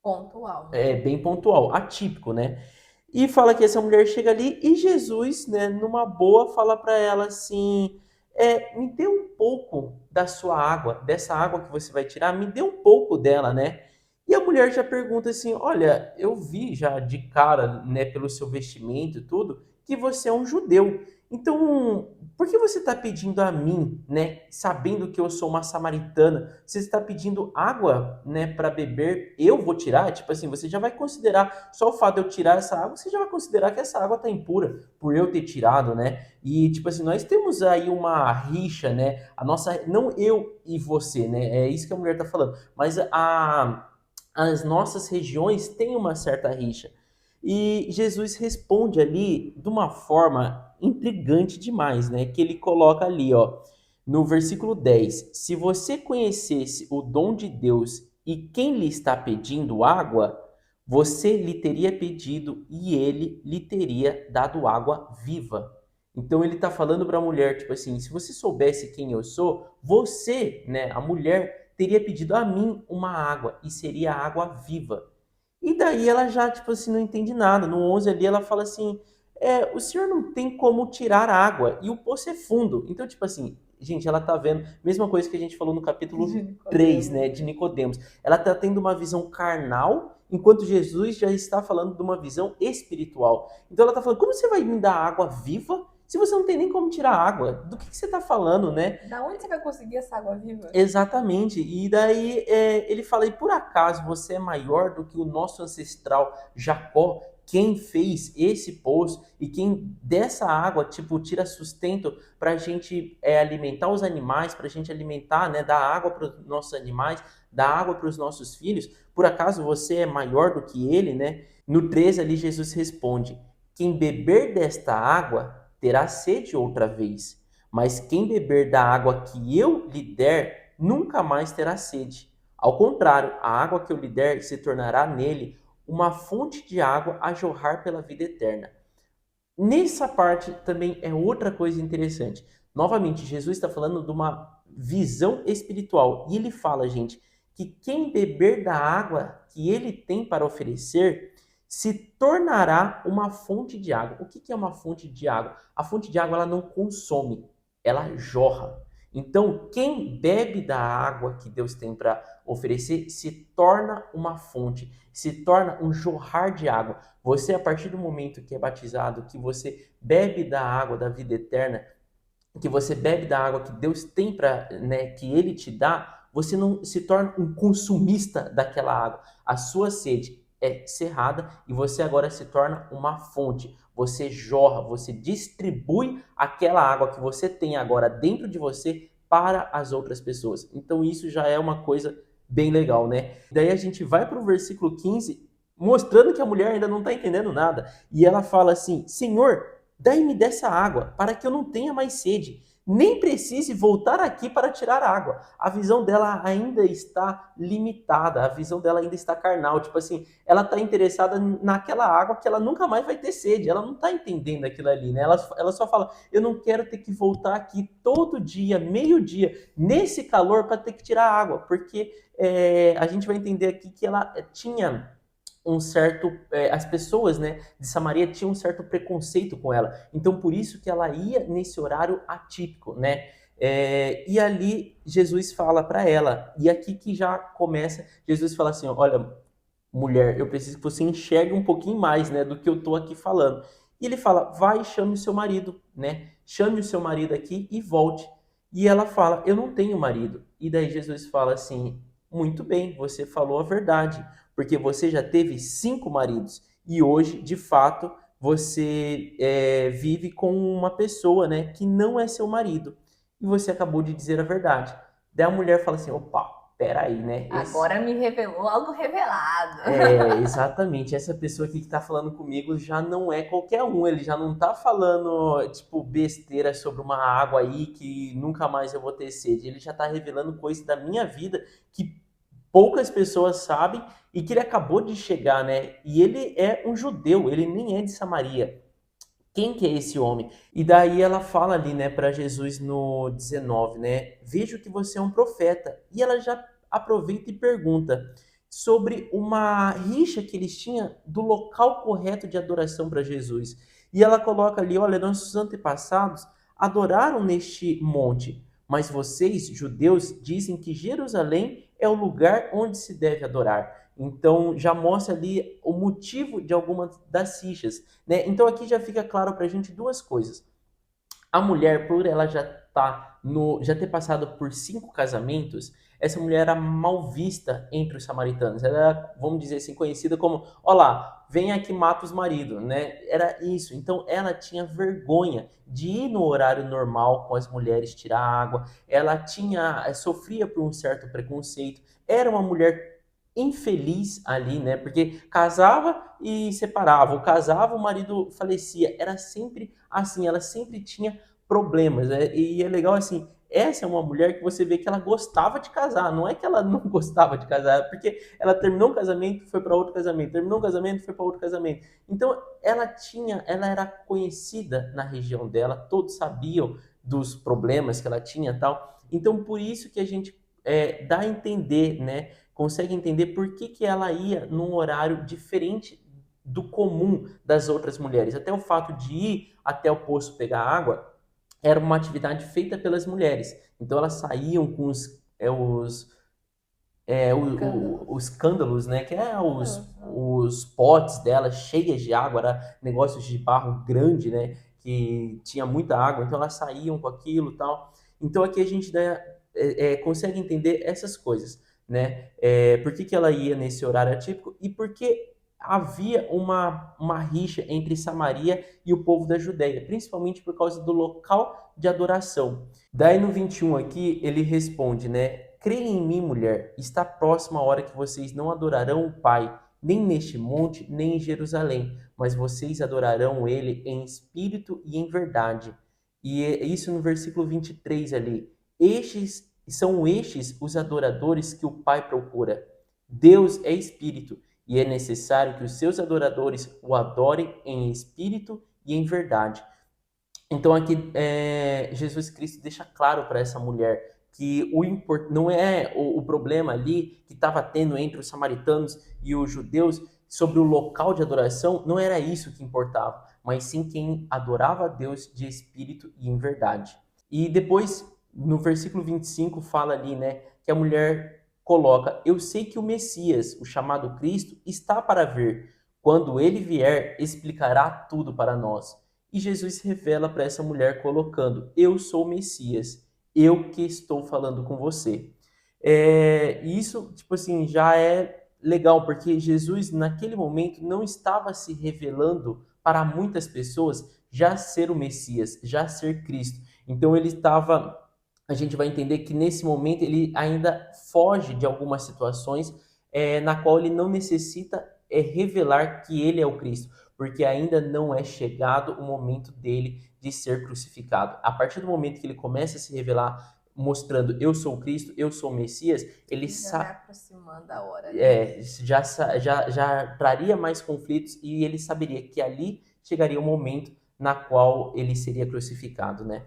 Pontual. bem pontual, atípico, né? E fala que essa mulher chega ali e Jesus, né, numa boa, fala para ela assim: me dê um pouco da sua água, dessa água que você vai tirar, me dê um pouco dela, né? E a mulher já pergunta assim: olha, eu vi já de cara, né, pelo seu vestimento e tudo, que você é um judeu. Então, por que você está pedindo a mim, né, sabendo que eu sou uma samaritana, você está pedindo água, né, para beber? Eu vou tirar? Tipo assim, você já vai considerar, só o fato de eu tirar essa água, você já vai considerar que essa água está impura por eu ter tirado, né? E tipo assim, nós temos aí uma rixa, né? A nossa, não eu e você, né? É isso que a mulher está falando, mas as nossas regiões têm uma certa rixa. E Jesus responde ali de uma forma intrigante demais, né? Que ele coloca ali, ó, no versículo 10: se você conhecesse o dom de Deus e quem lhe está pedindo água, você lhe teria pedido e ele lhe teria dado água viva. Então ele está falando para a mulher, tipo assim, se você soubesse quem eu sou, você, né, a mulher, teria pedido a mim uma água e seria água viva. E daí ela já, tipo assim, não entende nada. No 11 ali ela fala assim, o senhor não tem como tirar água e o poço é fundo. Então, tipo assim, gente, ela tá vendo, mesma coisa que a gente falou no capítulo 3, né, de Nicodemos. Ela tá tendo uma visão carnal, enquanto Jesus já está falando de uma visão espiritual. Então ela tá falando, como você vai me dar água viva se você não tem nem como tirar água? Do que você tá falando, né? Da onde você vai conseguir essa água viva? Exatamente. E daí ele fala, e por acaso você é maior do que o nosso ancestral Jacó, quem fez esse poço e quem dessa água, tipo, tira sustento para a gente alimentar os animais, para a gente alimentar, né, dar água para os nossos animais, dar água para os nossos filhos? Por acaso você é maior do que ele, né? No 13 ali Jesus responde: quem beber desta água terá sede outra vez, mas quem beber da água que eu lhe der nunca mais terá sede. Ao contrário, a água que eu lhe der se tornará nele uma fonte de água a jorrar pela vida eterna. Nessa parte também é outra coisa interessante. Novamente, Jesus está falando de uma visão espiritual. E ele fala, gente, que quem beber da água que ele tem para oferecer se tornará uma fonte de água. O que é uma fonte de água? A fonte de água ela não consome, ela jorra. Então, quem bebe da água que Deus tem para oferecer se torna uma fonte, se torna um jorrar de água. Você, a partir do momento que é batizado, que você bebe da água da vida eterna, que você bebe da água que Deus tem para, né, que Ele te dá, você não se torna um consumista daquela água. A sua sede é cerrada e você agora se torna uma fonte. Você jorra, você distribui aquela água que você tem agora dentro de você para as outras pessoas. Então isso já é uma coisa bem legal, né? Daí a gente vai para o versículo 15, mostrando que a mulher ainda não está entendendo nada. E ela fala assim: Senhor, dai-me dessa água, para que eu não tenha mais sede, nem precise voltar aqui para tirar água. A visão dela ainda está limitada, a visão dela ainda está carnal. Tipo assim, ela está interessada naquela água que ela nunca mais vai ter sede. Ela não está entendendo aquilo ali, né? Ela só fala: eu não quero ter que voltar aqui todo dia, meio-dia, nesse calor, para ter que tirar água, porque a gente vai entender aqui que ela tinha um certo, as pessoas, né, de Samaria tinham um certo preconceito com ela. Então, por isso que ela ia nesse horário atípico, né? E ali Jesus fala para ela, e aqui que já começa, Jesus fala assim: olha, mulher, eu preciso que você enxergue um pouquinho mais, né, do que eu tô aqui falando. E ele fala: vai, chame o seu marido, né? Chame o seu marido aqui e volte. E ela fala: eu não tenho marido. E daí Jesus fala assim: muito bem, você falou a verdade, porque você já teve 5 maridos e hoje, de fato, você vive com uma pessoa, né, que não é seu marido. E você acabou de dizer a verdade. Daí a mulher fala assim: opa, peraí, né? Agora me revelou algo revelado. Exatamente. Essa pessoa aqui que tá falando comigo já não é qualquer um. Ele já não tá falando, tipo, besteira sobre uma água aí que nunca mais eu vou ter sede. Ele já tá revelando coisas da minha vida que poucas pessoas sabem e que ele acabou de chegar, né? E ele é um judeu, ele nem é de Samaria. Quem que é esse homem? E daí ela fala ali, né, para Jesus no 19, né? Vejo que você é um profeta. E ela já aproveita e pergunta sobre uma rixa que eles tinham do local correto de adoração para Jesus. E ela coloca ali: olha, nossos antepassados adoraram neste monte, mas vocês, judeus, dizem que Jerusalém é o lugar onde se deve adorar. Então já mostra ali o motivo de algumas das rixas, né? Então aqui já fica claro para a gente duas coisas. A mulher, por ela já ter passado por 5 casamentos, essa mulher era mal vista entre os samaritanos. Ela era, vamos dizer assim, conhecida como: olá, vem aqui, mata os maridos, né? Era isso. Então ela tinha vergonha de ir no horário normal com as mulheres tirar água. Ela sofria por um certo preconceito. Era uma mulher infeliz ali, né? Porque casava e separava, ou casava, o marido falecia. Era sempre assim, ela sempre tinha problemas, né? E é legal assim, essa é uma mulher que você vê que ela gostava de casar, não é que ela não gostava de casar, é porque ela terminou um casamento, foi para outro casamento, terminou um casamento, foi para outro casamento. Então, ela era conhecida na região dela, todos sabiam dos problemas que ela tinha, e tal. Então, por isso que a gente dá a entender, né? Consegue entender por que ela ia num horário diferente do comum das outras mulheres. Até o fato de ir até o poço pegar água era uma atividade feita pelas mulheres. Então elas saíam com os cândalos, né? Que é os potes delas cheias de água, era negócios de barro grande, né? Que tinha muita água, então elas saíam com aquilo e tal. Então aqui a gente consegue entender essas coisas, né? Por que ela ia nesse horário atípico e por que havia uma rixa entre Samaria e o povo da Judéia, principalmente por causa do local de adoração. Daí no 21 aqui ele responde, né? Creia em mim, mulher, está próxima a hora que vocês não adorarão o Pai, nem neste monte, nem em Jerusalém, mas vocês adorarão ele em espírito e em verdade. E é isso no versículo 23 ali. Estes os adoradores que o Pai procura. Deus é espírito e é necessário que os seus adoradores o adorem em espírito e em verdade. Então aqui Jesus Cristo deixa claro para essa mulher que não é o problema ali que estava tendo entre os samaritanos e os judeus sobre o local de adoração, não era isso que importava, mas sim quem adorava a Deus de espírito e em verdade. E depois, no versículo 25, fala ali, né, que a mulher coloca: eu sei que o Messias, o chamado Cristo, está para vir. Quando ele vier, explicará tudo para nós. E Jesus revela para essa mulher colocando: eu sou o Messias, eu que estou falando com você. E isso, tipo assim, já é legal, porque Jesus, naquele momento, não estava se revelando para muitas pessoas já ser o Messias, já ser Cristo. Então ele estava, a gente vai entender que nesse momento ele ainda foge de algumas situações na qual ele não necessita revelar que ele é o Cristo, porque ainda não é chegado o momento dele de ser crucificado. A partir do momento que ele começa a se revelar mostrando eu sou o Cristo, eu sou o Messias, ele Já vai aproximando a hora, né? já traria mais conflitos e ele saberia que ali chegaria o momento na qual ele seria crucificado, né?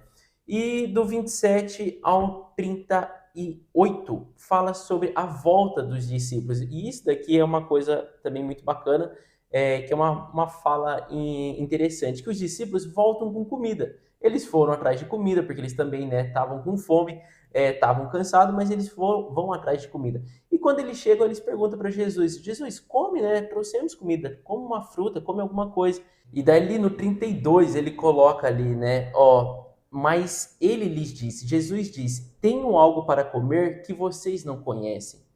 E do 27 ao 38 fala sobre a volta dos discípulos. E isso daqui é uma coisa também muito bacana, que é uma fala interessante, que os discípulos voltam com comida. Eles foram atrás de comida, porque eles também estavam com fome, estavam cansados, mas eles vão atrás de comida. E quando eles chegam, eles perguntam para Jesus: Jesus, come, né? Trouxemos comida, come uma fruta, come alguma coisa. E daí ali no 32 ele coloca ali, né? Ó, mas ele lhes disse, Jesus disse: tenho algo para comer que vocês não conhecem.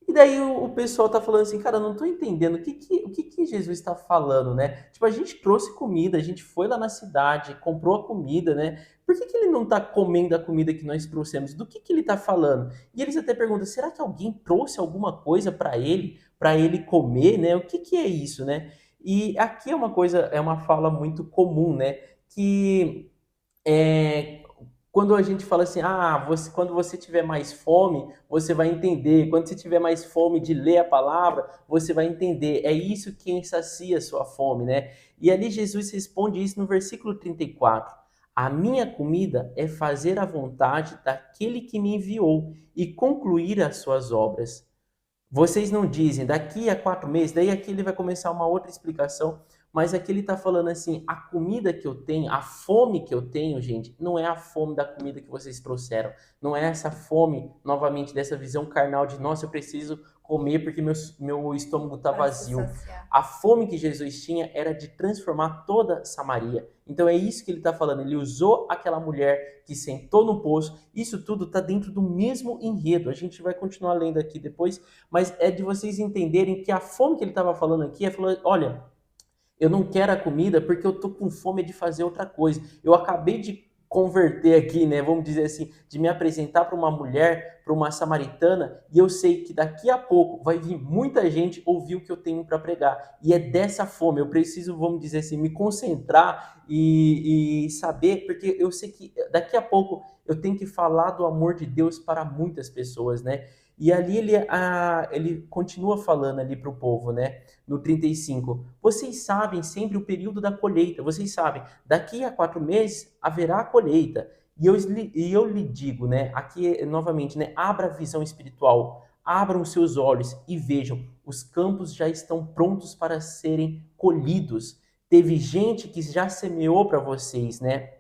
E daí o pessoal tá falando assim: cara, eu não tô entendendo o que Jesus está falando, né? Tipo, a gente trouxe comida, a gente foi lá na cidade, comprou a comida, né? Por que ele não tá comendo a comida que nós trouxemos? Do que ele tá falando? E eles até perguntam: será que alguém trouxe alguma coisa para ele comer, né? O que é isso, né? E aqui é uma fala muito comum, né? Que é, quando a gente fala assim, quando você tiver mais fome, você vai entender. Quando você tiver mais fome de ler a palavra, você vai entender. É isso que sacia a sua fome, né? E ali Jesus responde isso no versículo 34. A minha comida é fazer a vontade daquele que me enviou e concluir as suas obras. Vocês não dizem, daqui a 4 meses, daí aqui ele vai começar uma outra explicação, mas aqui ele está falando assim, a comida que eu tenho, a fome que eu tenho, gente, não é a fome da comida que vocês trouxeram, não é essa fome, novamente, dessa visão carnal de, nossa, eu preciso comer porque meu estômago está vazio. A fome que Jesus tinha era de transformar toda Samaria. Então é isso que ele está falando, ele usou aquela mulher que sentou no poço, isso tudo está dentro do mesmo enredo, a gente vai continuar lendo aqui depois, mas é de vocês entenderem que a fome que ele estava falando aqui é falar, olha, eu não quero a comida porque eu tô com fome de fazer outra coisa. Eu acabei de converter aqui, né? Vamos dizer assim, de me apresentar para uma mulher, para uma samaritana, e eu sei que daqui a pouco vai vir muita gente ouvir o que eu tenho para pregar. E é dessa fome, eu preciso, vamos dizer assim, me concentrar e saber, porque eu sei que daqui a pouco eu tenho que falar do amor de Deus para muitas pessoas, né? E ali ele continua falando ali para o povo, né? No 35, vocês sabem sempre o período da colheita, vocês sabem, daqui a 4 meses haverá a colheita. E eu lhe digo, né, aqui novamente, né, abra a visão espiritual, abram os seus olhos e vejam, os campos já estão prontos para serem colhidos. Teve gente que já semeou para vocês, né?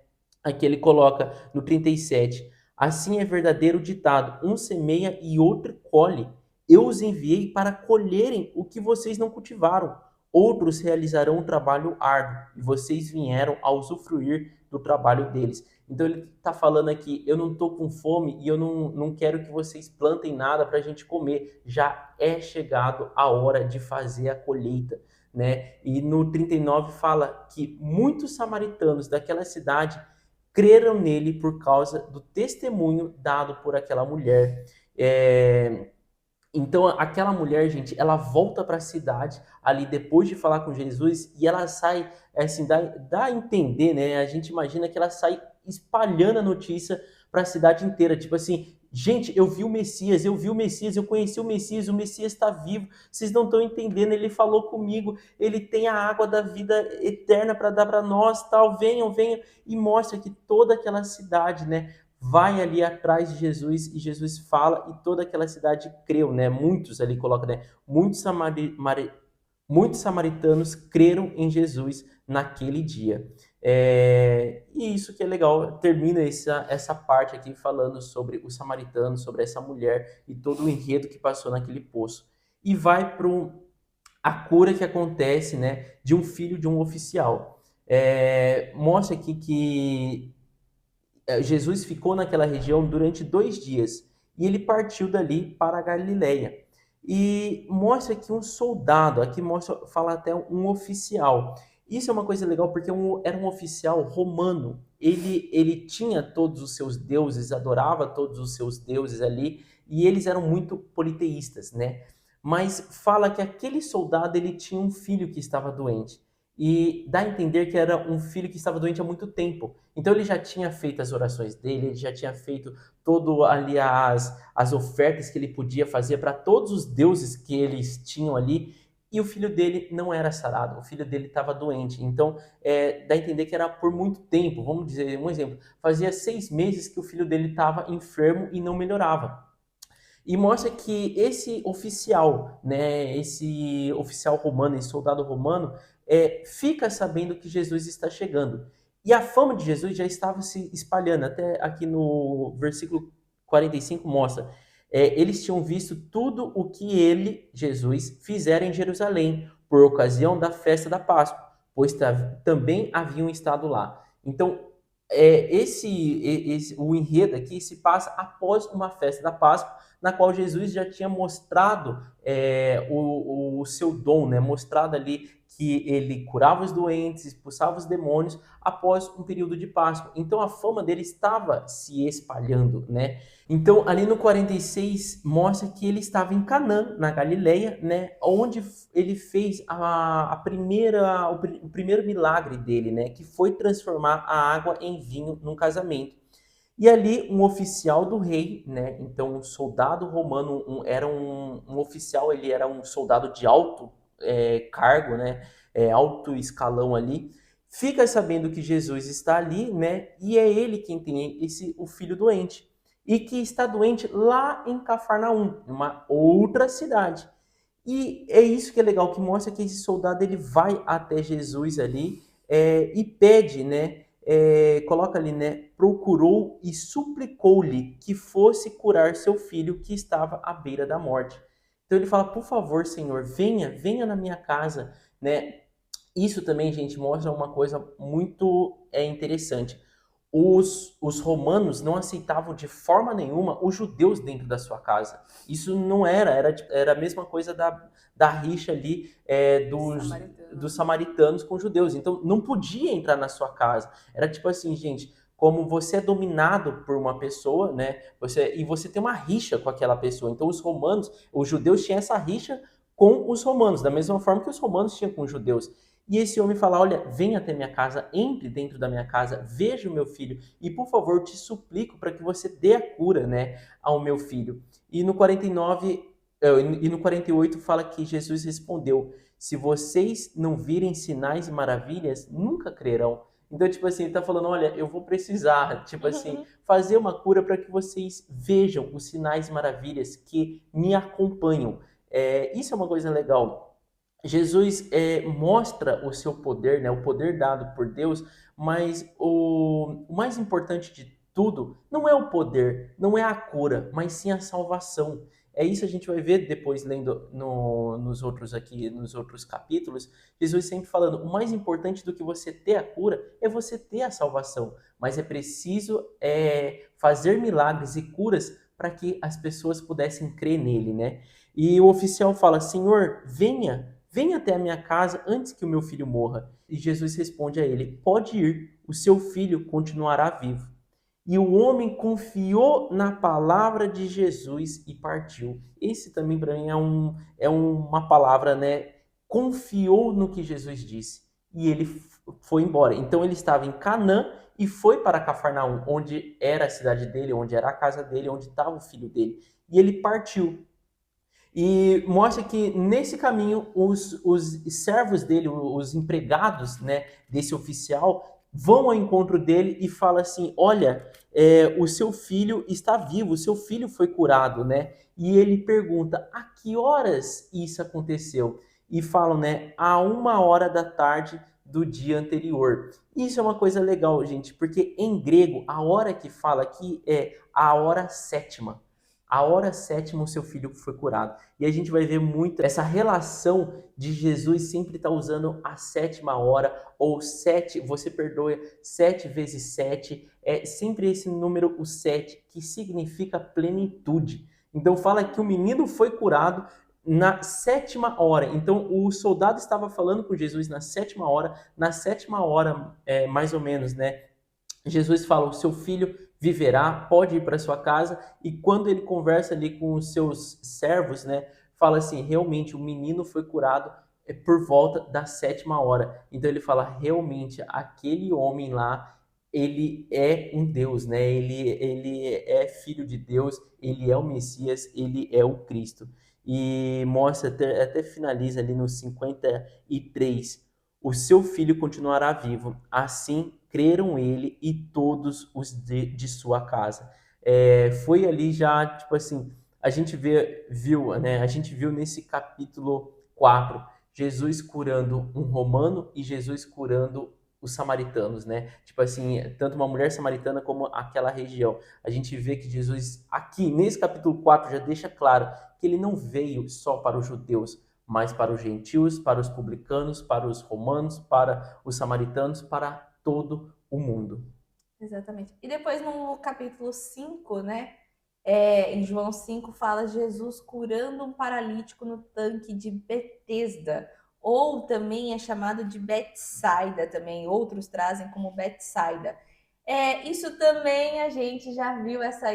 Aqui ele coloca no 37, assim é verdadeiro o ditado, um semeia e outro colhe. Eu os enviei para colherem o que vocês não cultivaram. Outros realizarão um trabalho árduo e vocês vieram a usufruir do trabalho deles. Então ele está falando aqui, eu não estou com fome e eu não quero que vocês plantem nada para a gente comer. Já é chegado a hora de fazer a colheita, né? E no 39 fala que muitos samaritanos daquela cidade creram nele por causa do testemunho dado por aquela mulher. Então, aquela mulher, gente, ela volta para a cidade ali depois de falar com Jesus e ela sai, assim, dá a entender, né? A gente imagina que ela sai espalhando a notícia para a cidade inteira. Tipo assim, gente, eu vi o Messias, eu vi o Messias, eu conheci o Messias está vivo, vocês não estão entendendo, ele falou comigo, ele tem a água da vida eterna para dar para nós, tal, venham, venham. E mostra que toda aquela cidade, né? Vai ali atrás de Jesus e Jesus fala e toda aquela cidade creu, né? Muitos ali coloca, né? Muitos samaritanos creram em Jesus naquele dia. E isso que é legal, termina essa parte aqui falando sobre os samaritanos, sobre essa mulher e todo o enredo que passou naquele poço. E vai para a cura que acontece, né, de um filho de um oficial. Mostra aqui que Jesus ficou naquela região durante 2 dias e ele partiu dali para a Galileia. E mostra aqui um soldado, aqui mostra, fala até um oficial. Isso é uma coisa legal porque era um oficial romano. Ele tinha todos os seus deuses, adorava todos os seus deuses ali, e eles eram muito politeístas, né? Mas fala que aquele soldado ele tinha um filho que estava doente. E dá a entender que era um filho que estava doente há muito tempo. Então ele já tinha feito as orações dele, ele já tinha feito todo ali as ofertas que ele podia fazer para todos os deuses que eles tinham ali, e o filho dele não era sarado, o filho dele estava doente. Então dá a entender que era por muito tempo, vamos dizer um exemplo, fazia 6 meses que o filho dele estava enfermo e não melhorava. E mostra que esse oficial, né, esse oficial romano, esse soldado romano, fica sabendo que Jesus está chegando. E a fama de Jesus já estava se espalhando, até aqui no versículo 45 mostra. Eles tinham visto tudo o que ele, Jesus, fizera em Jerusalém, por ocasião da festa da Páscoa, pois também haviam estado lá. Então, o enredo aqui se passa após uma festa da Páscoa, na qual Jesus já tinha mostrado o seu dom, né? Mostrado ali que ele curava os doentes, expulsava os demônios após um período de Páscoa. Então a fama dele estava se espalhando, né? Então ali no 46 mostra que ele estava em Canaã, na Galileia, né? Onde ele fez o primeiro milagre dele, né? Que foi transformar a água em vinho num casamento. E ali um oficial do rei, né? Então um soldado romano era um oficial, ele era um soldado de alto cargo, né? Alto escalão ali. Fica sabendo que Jesus está ali, né? E é ele quem tem o filho doente e que está doente lá em Cafarnaum, uma outra cidade. E é isso que é legal, que mostra que esse soldado ele vai até Jesus ali e pede, né? Coloca ali, né? Procurou e suplicou-lhe que fosse curar seu filho que estava à beira da morte. Então ele fala, por favor, Senhor, venha na minha casa, né? Isso também, gente, mostra uma coisa muito interessante. Os romanos não aceitavam de forma nenhuma os judeus dentro da sua casa. Isso não era a mesma coisa da rixa ali dos samaritanos com os judeus. Então não podia entrar na sua casa. Era tipo assim, gente, como você é dominado por uma pessoa, né? E você tem uma rixa com aquela pessoa. Então os judeus tinham essa rixa com os romanos, da mesma forma que os romanos tinham com os judeus. E esse homem fala: olha, venha até minha casa, entre dentro da minha casa, veja o meu filho e, por favor, te suplico para que você dê a cura, né, ao meu filho. E no 49 e no 48 fala que Jesus respondeu: se vocês não virem sinais e maravilhas, nunca crerão. Então, tipo assim, ele tá falando: olha, eu vou precisar, tipo assim, fazer uma cura para que vocês vejam os sinais e maravilhas que me acompanham. Isso é uma coisa legal. Jesus mostra o seu poder, né, o poder dado por Deus, mas o mais importante de tudo não é o poder, não é a cura, mas sim a salvação. É isso a gente vai ver depois lendo nos outros capítulos, Jesus sempre falando, o mais importante do que você ter a cura é você ter a salvação, mas é preciso fazer milagres e curas para que as pessoas pudessem crer nele, né? E o oficial fala, Senhor, venha até a minha casa antes que o meu filho morra. E Jesus responde a ele, pode ir, o seu filho continuará vivo. E o homem confiou na palavra de Jesus e partiu. Esse também para mim é uma palavra, né? Confiou no que Jesus disse e ele foi embora. Então ele estava em Canaã e foi para Cafarnaum, onde era a cidade dele, onde era a casa dele, onde estava o filho dele. E ele partiu. E mostra que nesse caminho os servos dele, os empregados, né, desse oficial, vão ao encontro dele e falam assim: olha, o seu filho está vivo, o seu filho foi curado, né? E ele pergunta: a que horas isso aconteceu? E falam, né, a 1 hora da tarde do dia anterior. Isso é uma coisa legal, gente, porque em grego a hora que fala aqui é a hora sétima. A hora sétima o seu filho foi curado. E a gente vai ver muito essa relação de Jesus sempre estar usando a 7ª hora, ou sete, você perdoa 7 vezes 7, é sempre esse número, o 7, que significa plenitude. Então fala que o menino foi curado na 7ª hora. Então o soldado estava falando com Jesus na 7ª hora, na 7ª hora, mais ou menos, né? Jesus fala: o seu filho viverá, pode ir para sua casa. E quando ele conversa ali com os seus servos, né, fala assim: realmente o menino foi curado por volta da 7ª hora. Então ele fala: realmente aquele homem lá, ele é um Deus, né? Ele é filho de Deus, ele é o Messias, ele é o Cristo. E mostra, até finaliza ali no 53: o seu filho continuará vivo. Assim creram ele e todos os de sua casa. Foi ali já, tipo assim, a gente viu nesse capítulo 4, Jesus curando um romano e Jesus curando os samaritanos, né? Tipo assim, tanto uma mulher samaritana como aquela região. A gente vê que Jesus, aqui nesse capítulo 4, já deixa claro que ele não veio só para os judeus, mas para os gentios, para os publicanos, para os romanos, para os samaritanos, para todo o mundo. Exatamente. E depois no capítulo 5, né? Em João 5 fala Jesus curando um paralítico no tanque de Betesda, ou também é chamado de Betsaida também, outros trazem como Betsaida. Isso também a gente já viu essa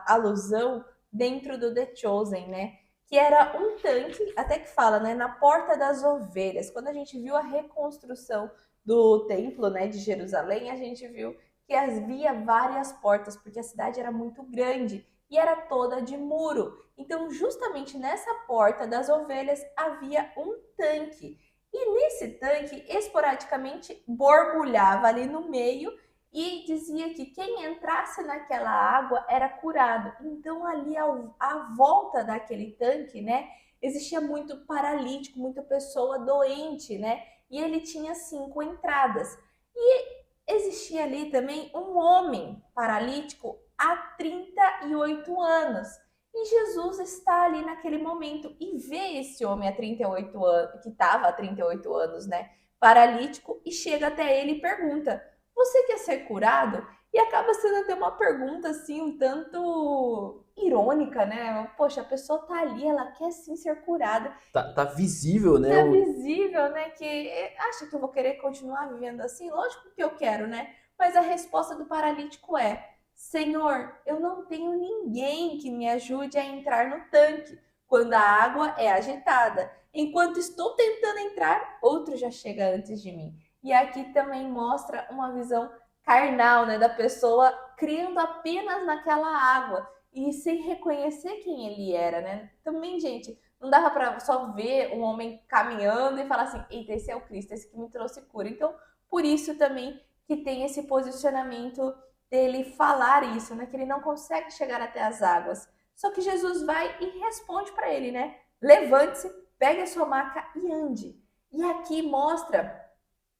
alusão dentro do The Chosen, né? Que era um tanque, até que fala, né, na Porta das Ovelhas. Quando a gente viu a reconstrução do templo, né, de Jerusalém, a gente viu que havia várias portas, porque a cidade era muito grande e era toda de muro. Então, justamente nessa porta das ovelhas havia um tanque. E nesse tanque, esporadicamente, borbulhava ali no meio e dizia que quem entrasse naquela água era curado. Então, ali à volta daquele tanque, né, existia muito paralítico, muita pessoa doente, né? E ele tinha 5 entradas. E existia ali também um homem paralítico há 38 anos. E Jesus está ali naquele momento e vê esse homem há 38 anos, que estava há 38 anos, né, paralítico, e chega até ele e pergunta: "Você quer ser curado?" E acaba sendo até uma pergunta assim um tanto irônica, né? Poxa, a pessoa tá ali, ela quer sim ser curada. Tá visível, né? Tá visível, né, que acha que eu vou querer continuar vivendo assim? Lógico que eu quero, né? Mas a resposta do paralítico é: Senhor, eu não tenho ninguém que me ajude a entrar no tanque quando a água é agitada. Enquanto estou tentando entrar, outro já chega antes de mim. E aqui também mostra uma visão carnal, né, da pessoa crendo apenas naquela água e sem reconhecer quem ele era, né? Também, gente, não dava para só ver um homem caminhando e falar assim: eita, esse é o Cristo, esse que me trouxe cura. Então, por isso também que tem esse posicionamento dele falar isso, né? Que ele não consegue chegar até as águas. Só que Jesus vai e responde para ele, né? Levante-se, pegue a sua maca e ande. E aqui mostra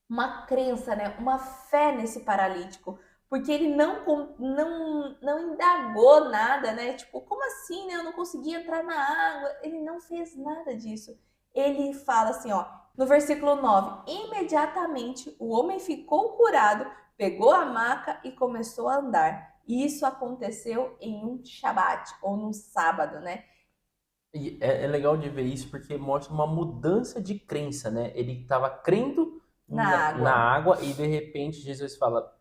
uma crença, né? Uma fé nesse paralítico, porque ele não indagou nada, né? Tipo, como assim, né? Eu não consegui entrar na água. Ele não fez nada disso. Ele fala assim, ó, no versículo 9: imediatamente o homem ficou curado, pegou a maca e começou a andar. E isso aconteceu em um Shabat, ou num sábado, né? E é legal de ver isso porque mostra uma mudança de crença, né? Ele estava crendo Na na água. água e de repente Jesus fala: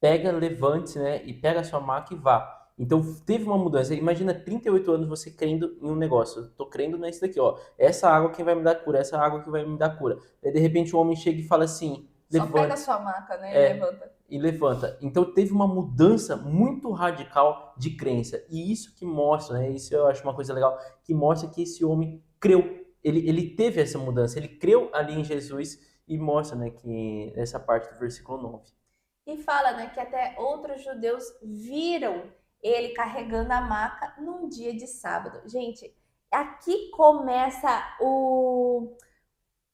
pega, levante-se, né, e pega a sua maca e vá. Então teve uma mudança. Imagina 38 anos você crendo em um negócio. Eu tô crendo nisso daqui, ó. Essa água que vai me dar cura, essa água que vai me dar cura. Aí de repente o homem chega e fala assim: Só pega a levante-se. sua maca, né, e É, levanta. e levanta. Então teve uma mudança muito radical de crença. E isso que mostra, né? Isso eu acho uma coisa legal, que mostra que esse homem creu. Ele teve essa mudança, ele creu ali em Jesus e mostra, né, que essa parte do versículo 9. E fala, né, que até outros judeus viram ele carregando a maca num dia de sábado. Gente, aqui começa o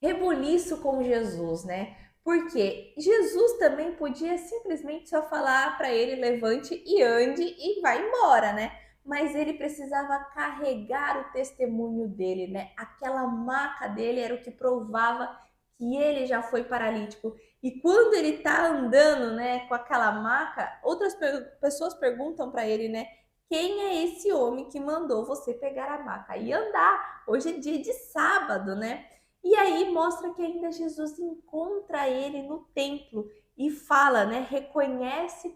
rebuliço com Jesus, né? Porque Jesus também podia simplesmente só falar para ele levante e ande e vai embora, né? Mas ele precisava carregar o testemunho dele, né? Aquela maca dele era o que provava que ele já foi paralítico. E quando ele tá andando, né, com aquela maca, outras pessoas perguntam para ele, né? Quem é esse homem que mandou você pegar a maca e andar? Hoje é dia de sábado, né? E aí mostra que ainda Jesus encontra ele no templo e fala, né? Reconhece,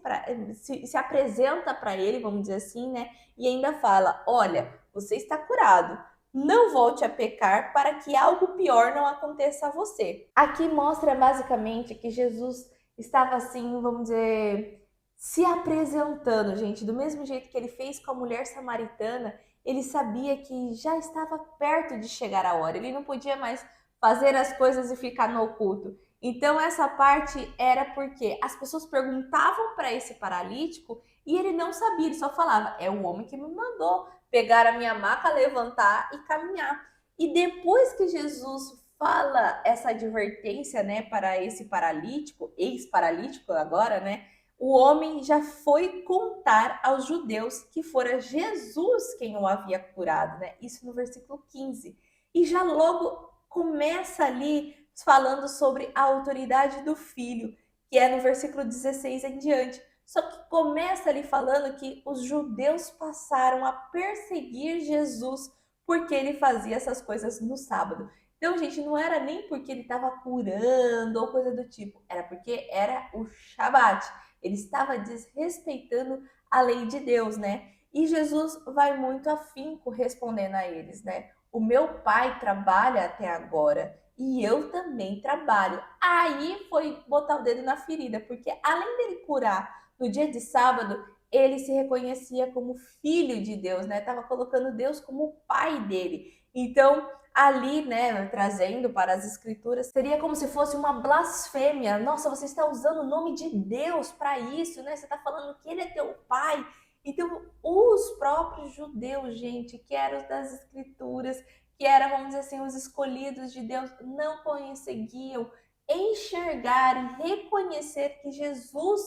se apresenta para ele, vamos dizer assim, né? E ainda fala: Olha, você está curado. Não volte a pecar para que algo pior não aconteça a você. Aqui mostra basicamente que Jesus estava assim, vamos dizer, se apresentando, gente, do mesmo jeito que ele fez com a mulher samaritana. Ele sabia que já estava perto de chegar a hora. Ele não podia mais fazer as coisas e ficar no oculto. Então essa parte era porque as pessoas perguntavam para esse paralítico e ele não sabia, ele só falava: é o homem que me mandou pegar a minha maca, levantar e caminhar. E depois que Jesus fala essa advertência, né, para esse paralítico, ex-paralítico agora, né, o homem já foi contar aos judeus que fora Jesus quem o havia curado, né? Isso no versículo 15. E já logo começa ali falando sobre a autoridade do filho, que é no versículo 16 em diante. Só que começa ali falando que os judeus passaram a perseguir Jesus porque ele fazia essas coisas no sábado. Então, gente, não era nem porque ele estava curando ou coisa do tipo, era porque era o Shabat. Ele estava desrespeitando a lei de Deus, né? E Jesus vai muito afinco respondendo a eles, né? O meu pai trabalha até agora e eu também trabalho. Aí foi botar o dedo na ferida, porque além dele curar no dia de sábado, ele se reconhecia como filho de Deus, né? Tava colocando Deus como pai dele. Então, ali, né, trazendo para as escrituras, seria como se fosse uma blasfêmia. Nossa, você está usando o nome de Deus para isso, né? Você está falando que ele é teu pai. Então, os próprios judeus, gente, que eram os das escrituras, que eram, vamos dizer assim, os escolhidos de Deus, não conseguiam enxergar e reconhecer que Jesus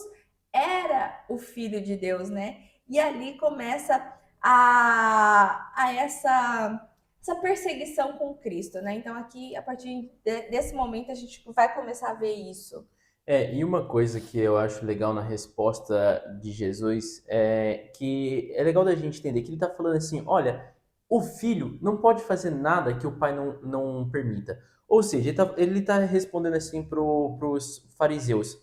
era o Filho de Deus, né? E ali começa essa perseguição com Cristo, né? Então aqui, a partir desse momento, a gente vai começar a ver isso. E uma coisa que eu acho legal na resposta de Jesus é que é legal da gente entender que ele está falando assim: olha, o filho não pode fazer nada que o pai não permita. Ou seja, ele tá respondendo assim para os fariseus: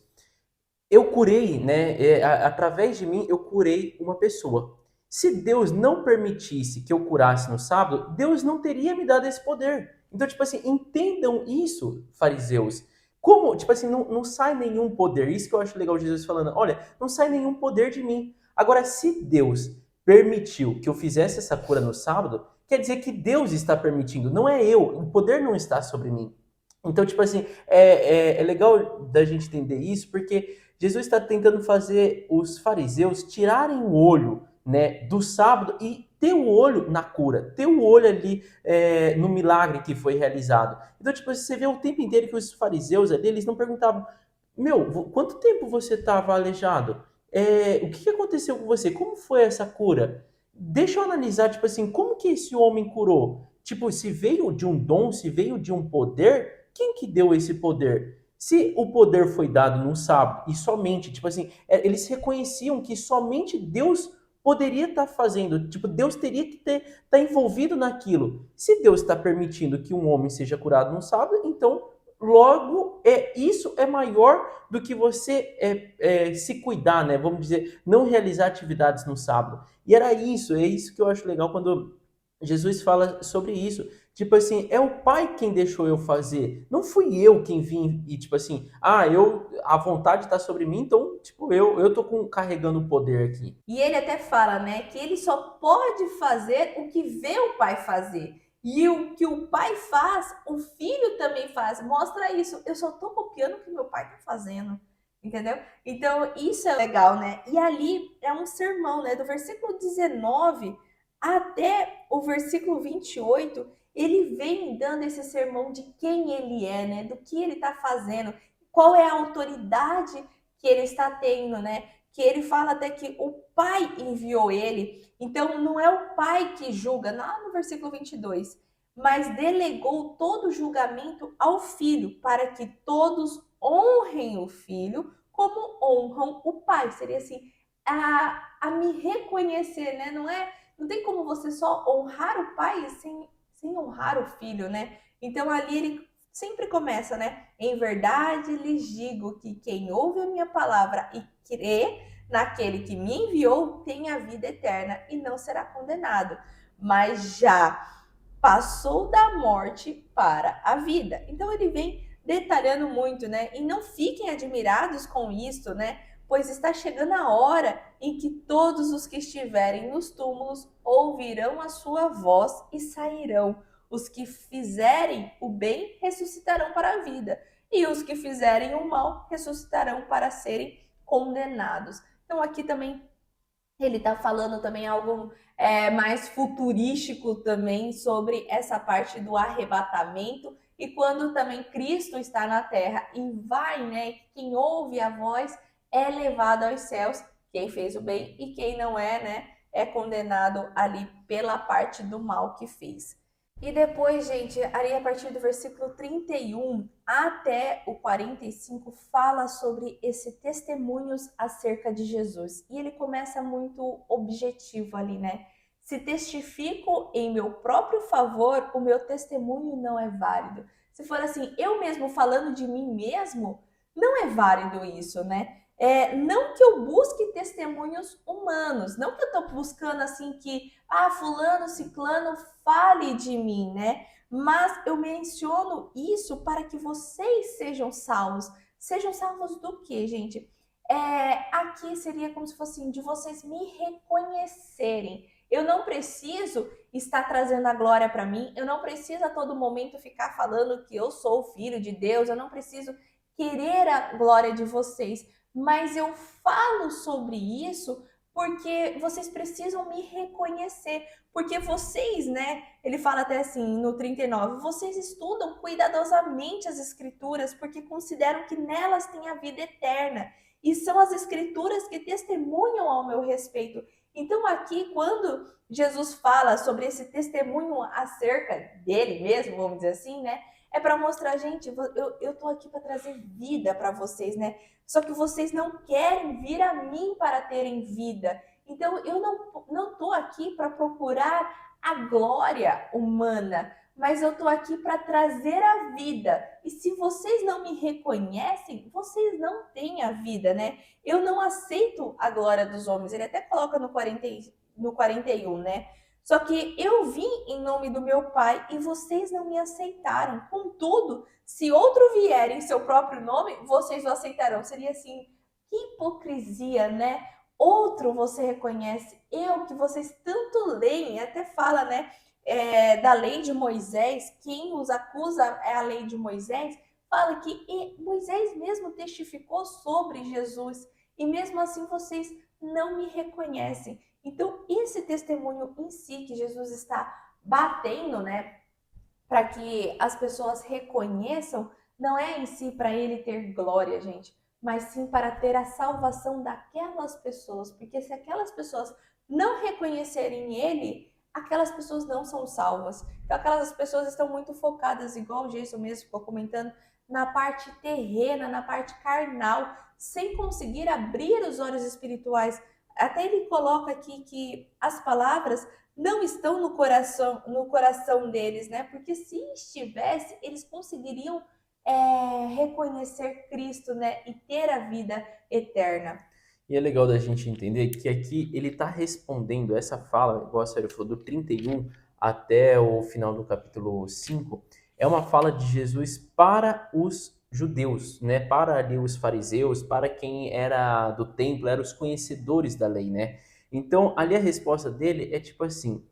eu curei, né? Através de mim, eu curei uma pessoa. Se Deus não permitisse que eu curasse no sábado, Deus não teria me dado esse poder. Então, tipo assim, entendam isso, fariseus. Como, tipo assim, não sai nenhum poder. Isso que eu acho legal Jesus falando. Olha, não sai nenhum poder de mim. Agora, se Deus permitiu que eu fizesse essa cura no sábado, quer dizer que Deus está permitindo, não é eu. O poder não está sobre mim. Então, tipo assim, é legal da gente entender isso, porque Jesus está tentando fazer os fariseus tirarem o olho, né, do sábado e ter o olho na cura, ter o olho ali no milagre que foi realizado. Então, tipo, você vê o tempo inteiro que os fariseus ali, eles não perguntavam: meu, quanto tempo você estava aleijado? O que aconteceu com você? Como foi essa cura? Deixa eu analisar, tipo assim, como que esse homem curou? Tipo, se veio de um dom, se veio de um poder, quem que deu esse poder? Se o poder foi dado no sábado e somente, tipo assim, eles reconheciam que somente Deus poderia estar fazendo, tipo, Deus teria que estar envolvido naquilo. Se Deus está permitindo que um homem seja curado no sábado, então logo, isso é maior do que você se cuidar, né? Vamos dizer, não realizar atividades no sábado. E era isso, é isso que eu acho legal quando Jesus fala sobre isso. Tipo assim, é o Pai quem deixou eu fazer. Não fui eu quem vim e, tipo assim, a vontade está sobre mim, então, tipo, eu tô carregando o poder aqui. E ele até fala, né, que ele só pode fazer o que vê o pai fazer. E o que o pai faz, o filho também faz. Mostra isso. Eu só tô copiando o que meu pai tá fazendo. Entendeu? Então, isso é legal, né? E ali é um sermão, né? Do versículo 19 até o versículo 28, ele vem dando esse sermão de quem ele é, né? Do que ele tá fazendo, qual é a autoridade que ele está tendo, né? Que ele fala até que o pai enviou ele. Então, não é o pai que julga, lá no versículo 22, mas delegou todo o julgamento ao filho, para que todos honrem o filho como honram o pai. Seria assim, a me reconhecer, né? Não tem como você só honrar o pai sem honrar o filho, né? Então, ali ele sempre começa, né? Em verdade lhes digo que quem ouve a minha palavra e crê naquele que me enviou tem a vida eterna e não será condenado, mas já passou da morte para a vida. Então ele vem detalhando muito, né? E não fiquem admirados com isto, né? Pois está chegando a hora em que todos os que estiverem nos túmulos ouvirão a sua voz e sairão. Os que fizerem o bem ressuscitarão para a vida, e os que fizerem o mal ressuscitarão para serem condenados. Então aqui também ele está falando também algo mais futurístico também sobre essa parte do arrebatamento e quando também Cristo está na terra e vai, né? Quem ouve a voz é levado aos céus, quem fez o bem e quem não é, né? É condenado ali pela parte do mal que fez. E depois, gente, ali a partir do versículo 31 até o 45, fala sobre esse testemunhos acerca de Jesus. E ele começa muito objetivo ali, né? Se testifico em meu próprio favor, o meu testemunho não é válido. Se for assim, eu mesmo falando de mim mesmo, não é válido isso, né? Não que eu busque testemunhos humanos, não que eu estou buscando assim que fulano, ciclano fale de mim, né? Mas eu menciono isso para que vocês sejam salvos. Sejam salvos do quê, gente? Aqui seria como se fosse assim, de vocês me reconhecerem. Eu não preciso estar trazendo a glória para mim, eu não preciso a todo momento ficar falando que eu sou o filho de Deus, eu não preciso querer a glória de vocês, mas eu falo sobre isso porque vocês precisam me reconhecer, porque vocês, né? Ele fala até assim no 39, vocês estudam cuidadosamente as escrituras porque consideram que nelas tem a vida eterna. E são as escrituras que testemunham ao meu respeito. Então aqui, quando Jesus fala sobre esse testemunho acerca dele mesmo, vamos dizer assim, né? É para mostrar, gente, eu tô aqui para trazer vida para vocês, né? Só que vocês não querem vir a mim para terem vida. Então eu não tô aqui para procurar a glória humana, mas eu tô aqui para trazer a vida. E se vocês não me reconhecem, vocês não têm a vida, né? Eu não aceito a glória dos homens. Ele até coloca no 41, né? Só que eu vim em nome do meu Pai e vocês não me aceitaram. Contudo, se outro vier em seu próprio nome, vocês o aceitarão. Seria assim, que hipocrisia, né? Outro você reconhece, eu que vocês tanto leem, até fala, né? Da lei de Moisés, quem os acusa é a lei de Moisés, fala que Moisés mesmo testificou sobre Jesus e mesmo assim vocês não me reconhecem. Então, esse testemunho em si que Jesus está batendo, né, para que as pessoas reconheçam, não é em si para ele ter glória, gente, mas sim para ter a salvação daquelas pessoas, porque se aquelas pessoas não reconhecerem ele, aquelas pessoas não são salvas. Então, aquelas pessoas estão muito focadas, igual o Jason mesmo ficou comentando, na parte terrena, na parte carnal, sem conseguir abrir os olhos espirituais. Até ele coloca aqui que as palavras não estão no coração deles, né? Porque se estivesse, eles conseguiriam reconhecer Cristo, né, e ter a vida eterna. E é legal da gente entender que aqui ele está respondendo essa fala, igual a Sério falou, do 31 até o final do capítulo 5, é uma fala de Jesus para os judeus, né? Para ali os fariseus, para quem era do templo, eram os conhecedores da lei, né? Então, ali a resposta dele é tipo assim: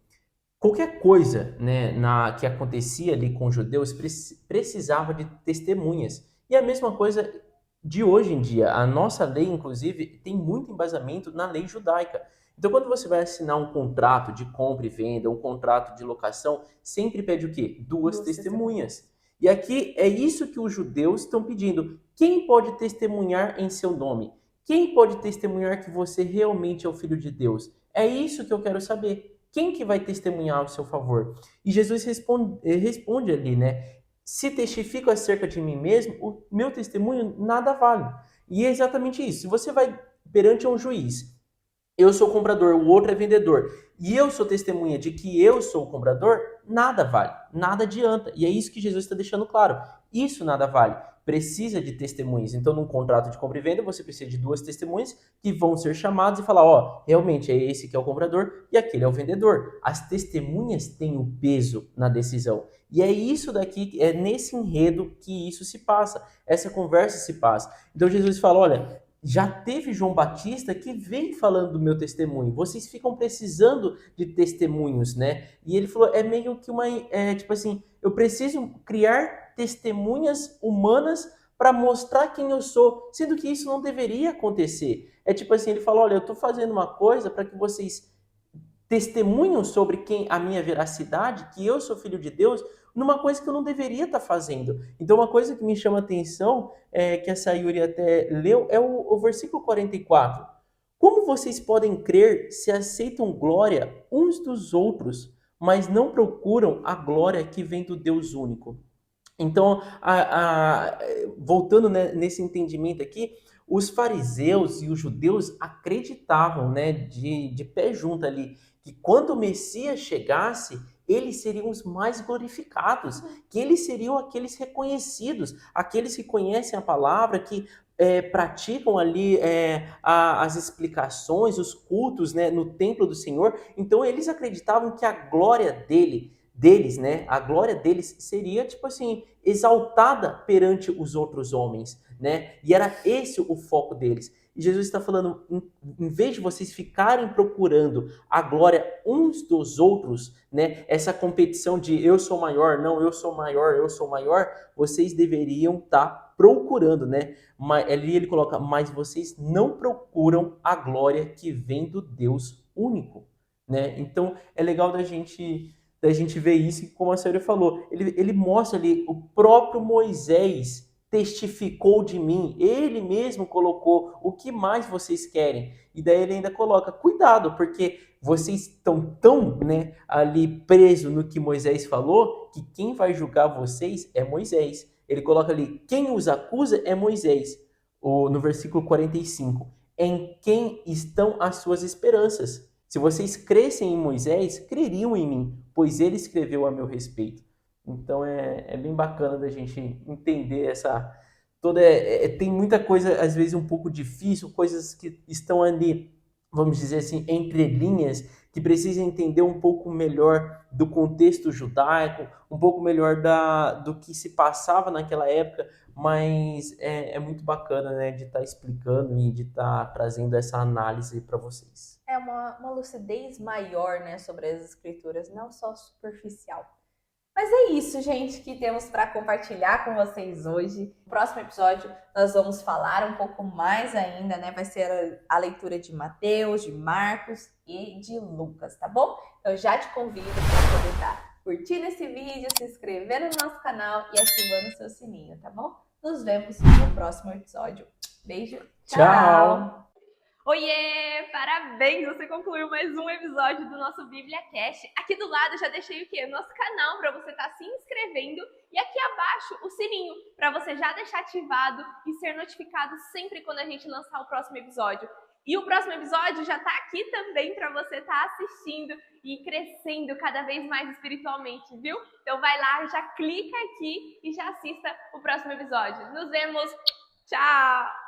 qualquer coisa, né, que acontecia ali com os judeus precisava de testemunhas. E a mesma coisa de hoje em dia. A nossa lei, inclusive, tem muito embasamento na lei judaica. Então, quando você vai assinar um contrato de compra e venda, um contrato de locação, sempre pede o quê? Duas Duas testemunhas. testemunhas. E aqui é isso que os judeus estão pedindo. Quem pode testemunhar em seu nome? Quem pode testemunhar que você realmente é o filho de Deus? É isso que eu quero saber. Quem que vai testemunhar ao seu favor? E Jesus responde ali, né? Se testifico acerca de mim mesmo, o meu testemunho nada vale. E é exatamente isso. Se você vai perante um juiz, eu sou comprador, o outro é vendedor, e eu sou testemunha de que eu sou o comprador, nada vale, nada adianta. E é isso que Jesus está deixando claro. Isso nada vale. Precisa de testemunhas. Então, num contrato de compra e venda, você precisa de duas testemunhas que vão ser chamadas e falar: ó, realmente é esse que é o comprador e aquele é o vendedor. As testemunhas têm o peso na decisão. E é isso daqui, é nesse enredo que isso se passa, essa conversa se passa. Então Jesus fala: olha, já teve João Batista que vem falando do meu testemunho. Vocês ficam precisando de testemunhos, né? E ele falou, é meio que tipo assim, eu preciso criar testemunhas humanas para mostrar quem eu sou, sendo que isso não deveria acontecer. É tipo assim, ele falou, olha, eu estou fazendo uma coisa para que vocês testemunham sobre quem a minha veracidade, que eu sou filho de Deus, numa coisa que eu não deveria estar fazendo. Então, uma coisa que me chama a atenção, que a Sayuri até leu, é o versículo 44. Como vocês podem crer se aceitam glória uns dos outros, mas não procuram a glória que vem do Deus único? Então, voltando, né, nesse entendimento aqui, os fariseus e os judeus acreditavam, né, de pé junto ali, que quando o Messias chegasse, eles seriam os mais glorificados, que eles seriam aqueles reconhecidos, aqueles que conhecem a palavra, que praticam ali as explicações, os cultos, né, no templo do Senhor. Então, eles acreditavam que a glória deles, né? A glória deles seria, tipo assim, exaltada perante os outros homens, né? E era esse o foco deles. E Jesus está falando, em vez de vocês ficarem procurando a glória uns dos outros, né? Essa competição de eu sou maior, não, eu sou maior, eu sou maior, vocês deveriam estar procurando, né? Mas ali ele coloca, mas vocês não procuram a glória que vem do Deus único, né? Então é legal da gente ver isso, e como a senhora falou, ele mostra ali, o próprio Moisés testificou de mim, ele mesmo colocou, o que mais vocês querem? E daí ele ainda coloca, cuidado, porque vocês estão tão, né, ali preso no que Moisés falou, que quem vai julgar vocês é Moisés. Ele coloca ali, quem os acusa é Moisés, no versículo 45, em quem estão as suas esperanças? Se vocês crescem em Moisés, creriam em mim, pois ele escreveu a meu respeito. Então é bem bacana da gente entender essa toda tem muita coisa às vezes um pouco difícil, coisas que estão ali, vamos dizer assim, entre linhas, que precisa entender um pouco melhor do contexto judaico, um pouco melhor do que se passava naquela época, mas é muito bacana, né, de estar explicando e de estar trazendo essa análise para vocês. É uma lucidez maior, né, sobre as escrituras, não só superficial. Mas é isso, gente, que temos para compartilhar com vocês hoje. No próximo episódio, nós vamos falar um pouco mais ainda, né? Vai ser a leitura de Mateus, de Marcos e de Lucas, tá bom? Eu já te convido para poder estar curtindo esse vídeo, se inscrevendo no nosso canal e ativando o seu sininho, tá bom? Nos vemos no próximo episódio. Beijo, Tchau! tchau! Oiê! Parabéns! Você concluiu mais um episódio do nosso BíbliaCast. Aqui do lado eu já deixei o quê? O nosso canal para você estar se inscrevendo e aqui abaixo o sininho para você já deixar ativado e ser notificado sempre quando a gente lançar o próximo episódio. E o próximo episódio já tá aqui também para você estar assistindo e crescendo cada vez mais espiritualmente, viu? Então vai lá, já clica aqui e já assista o próximo episódio. Nos vemos. Tchau!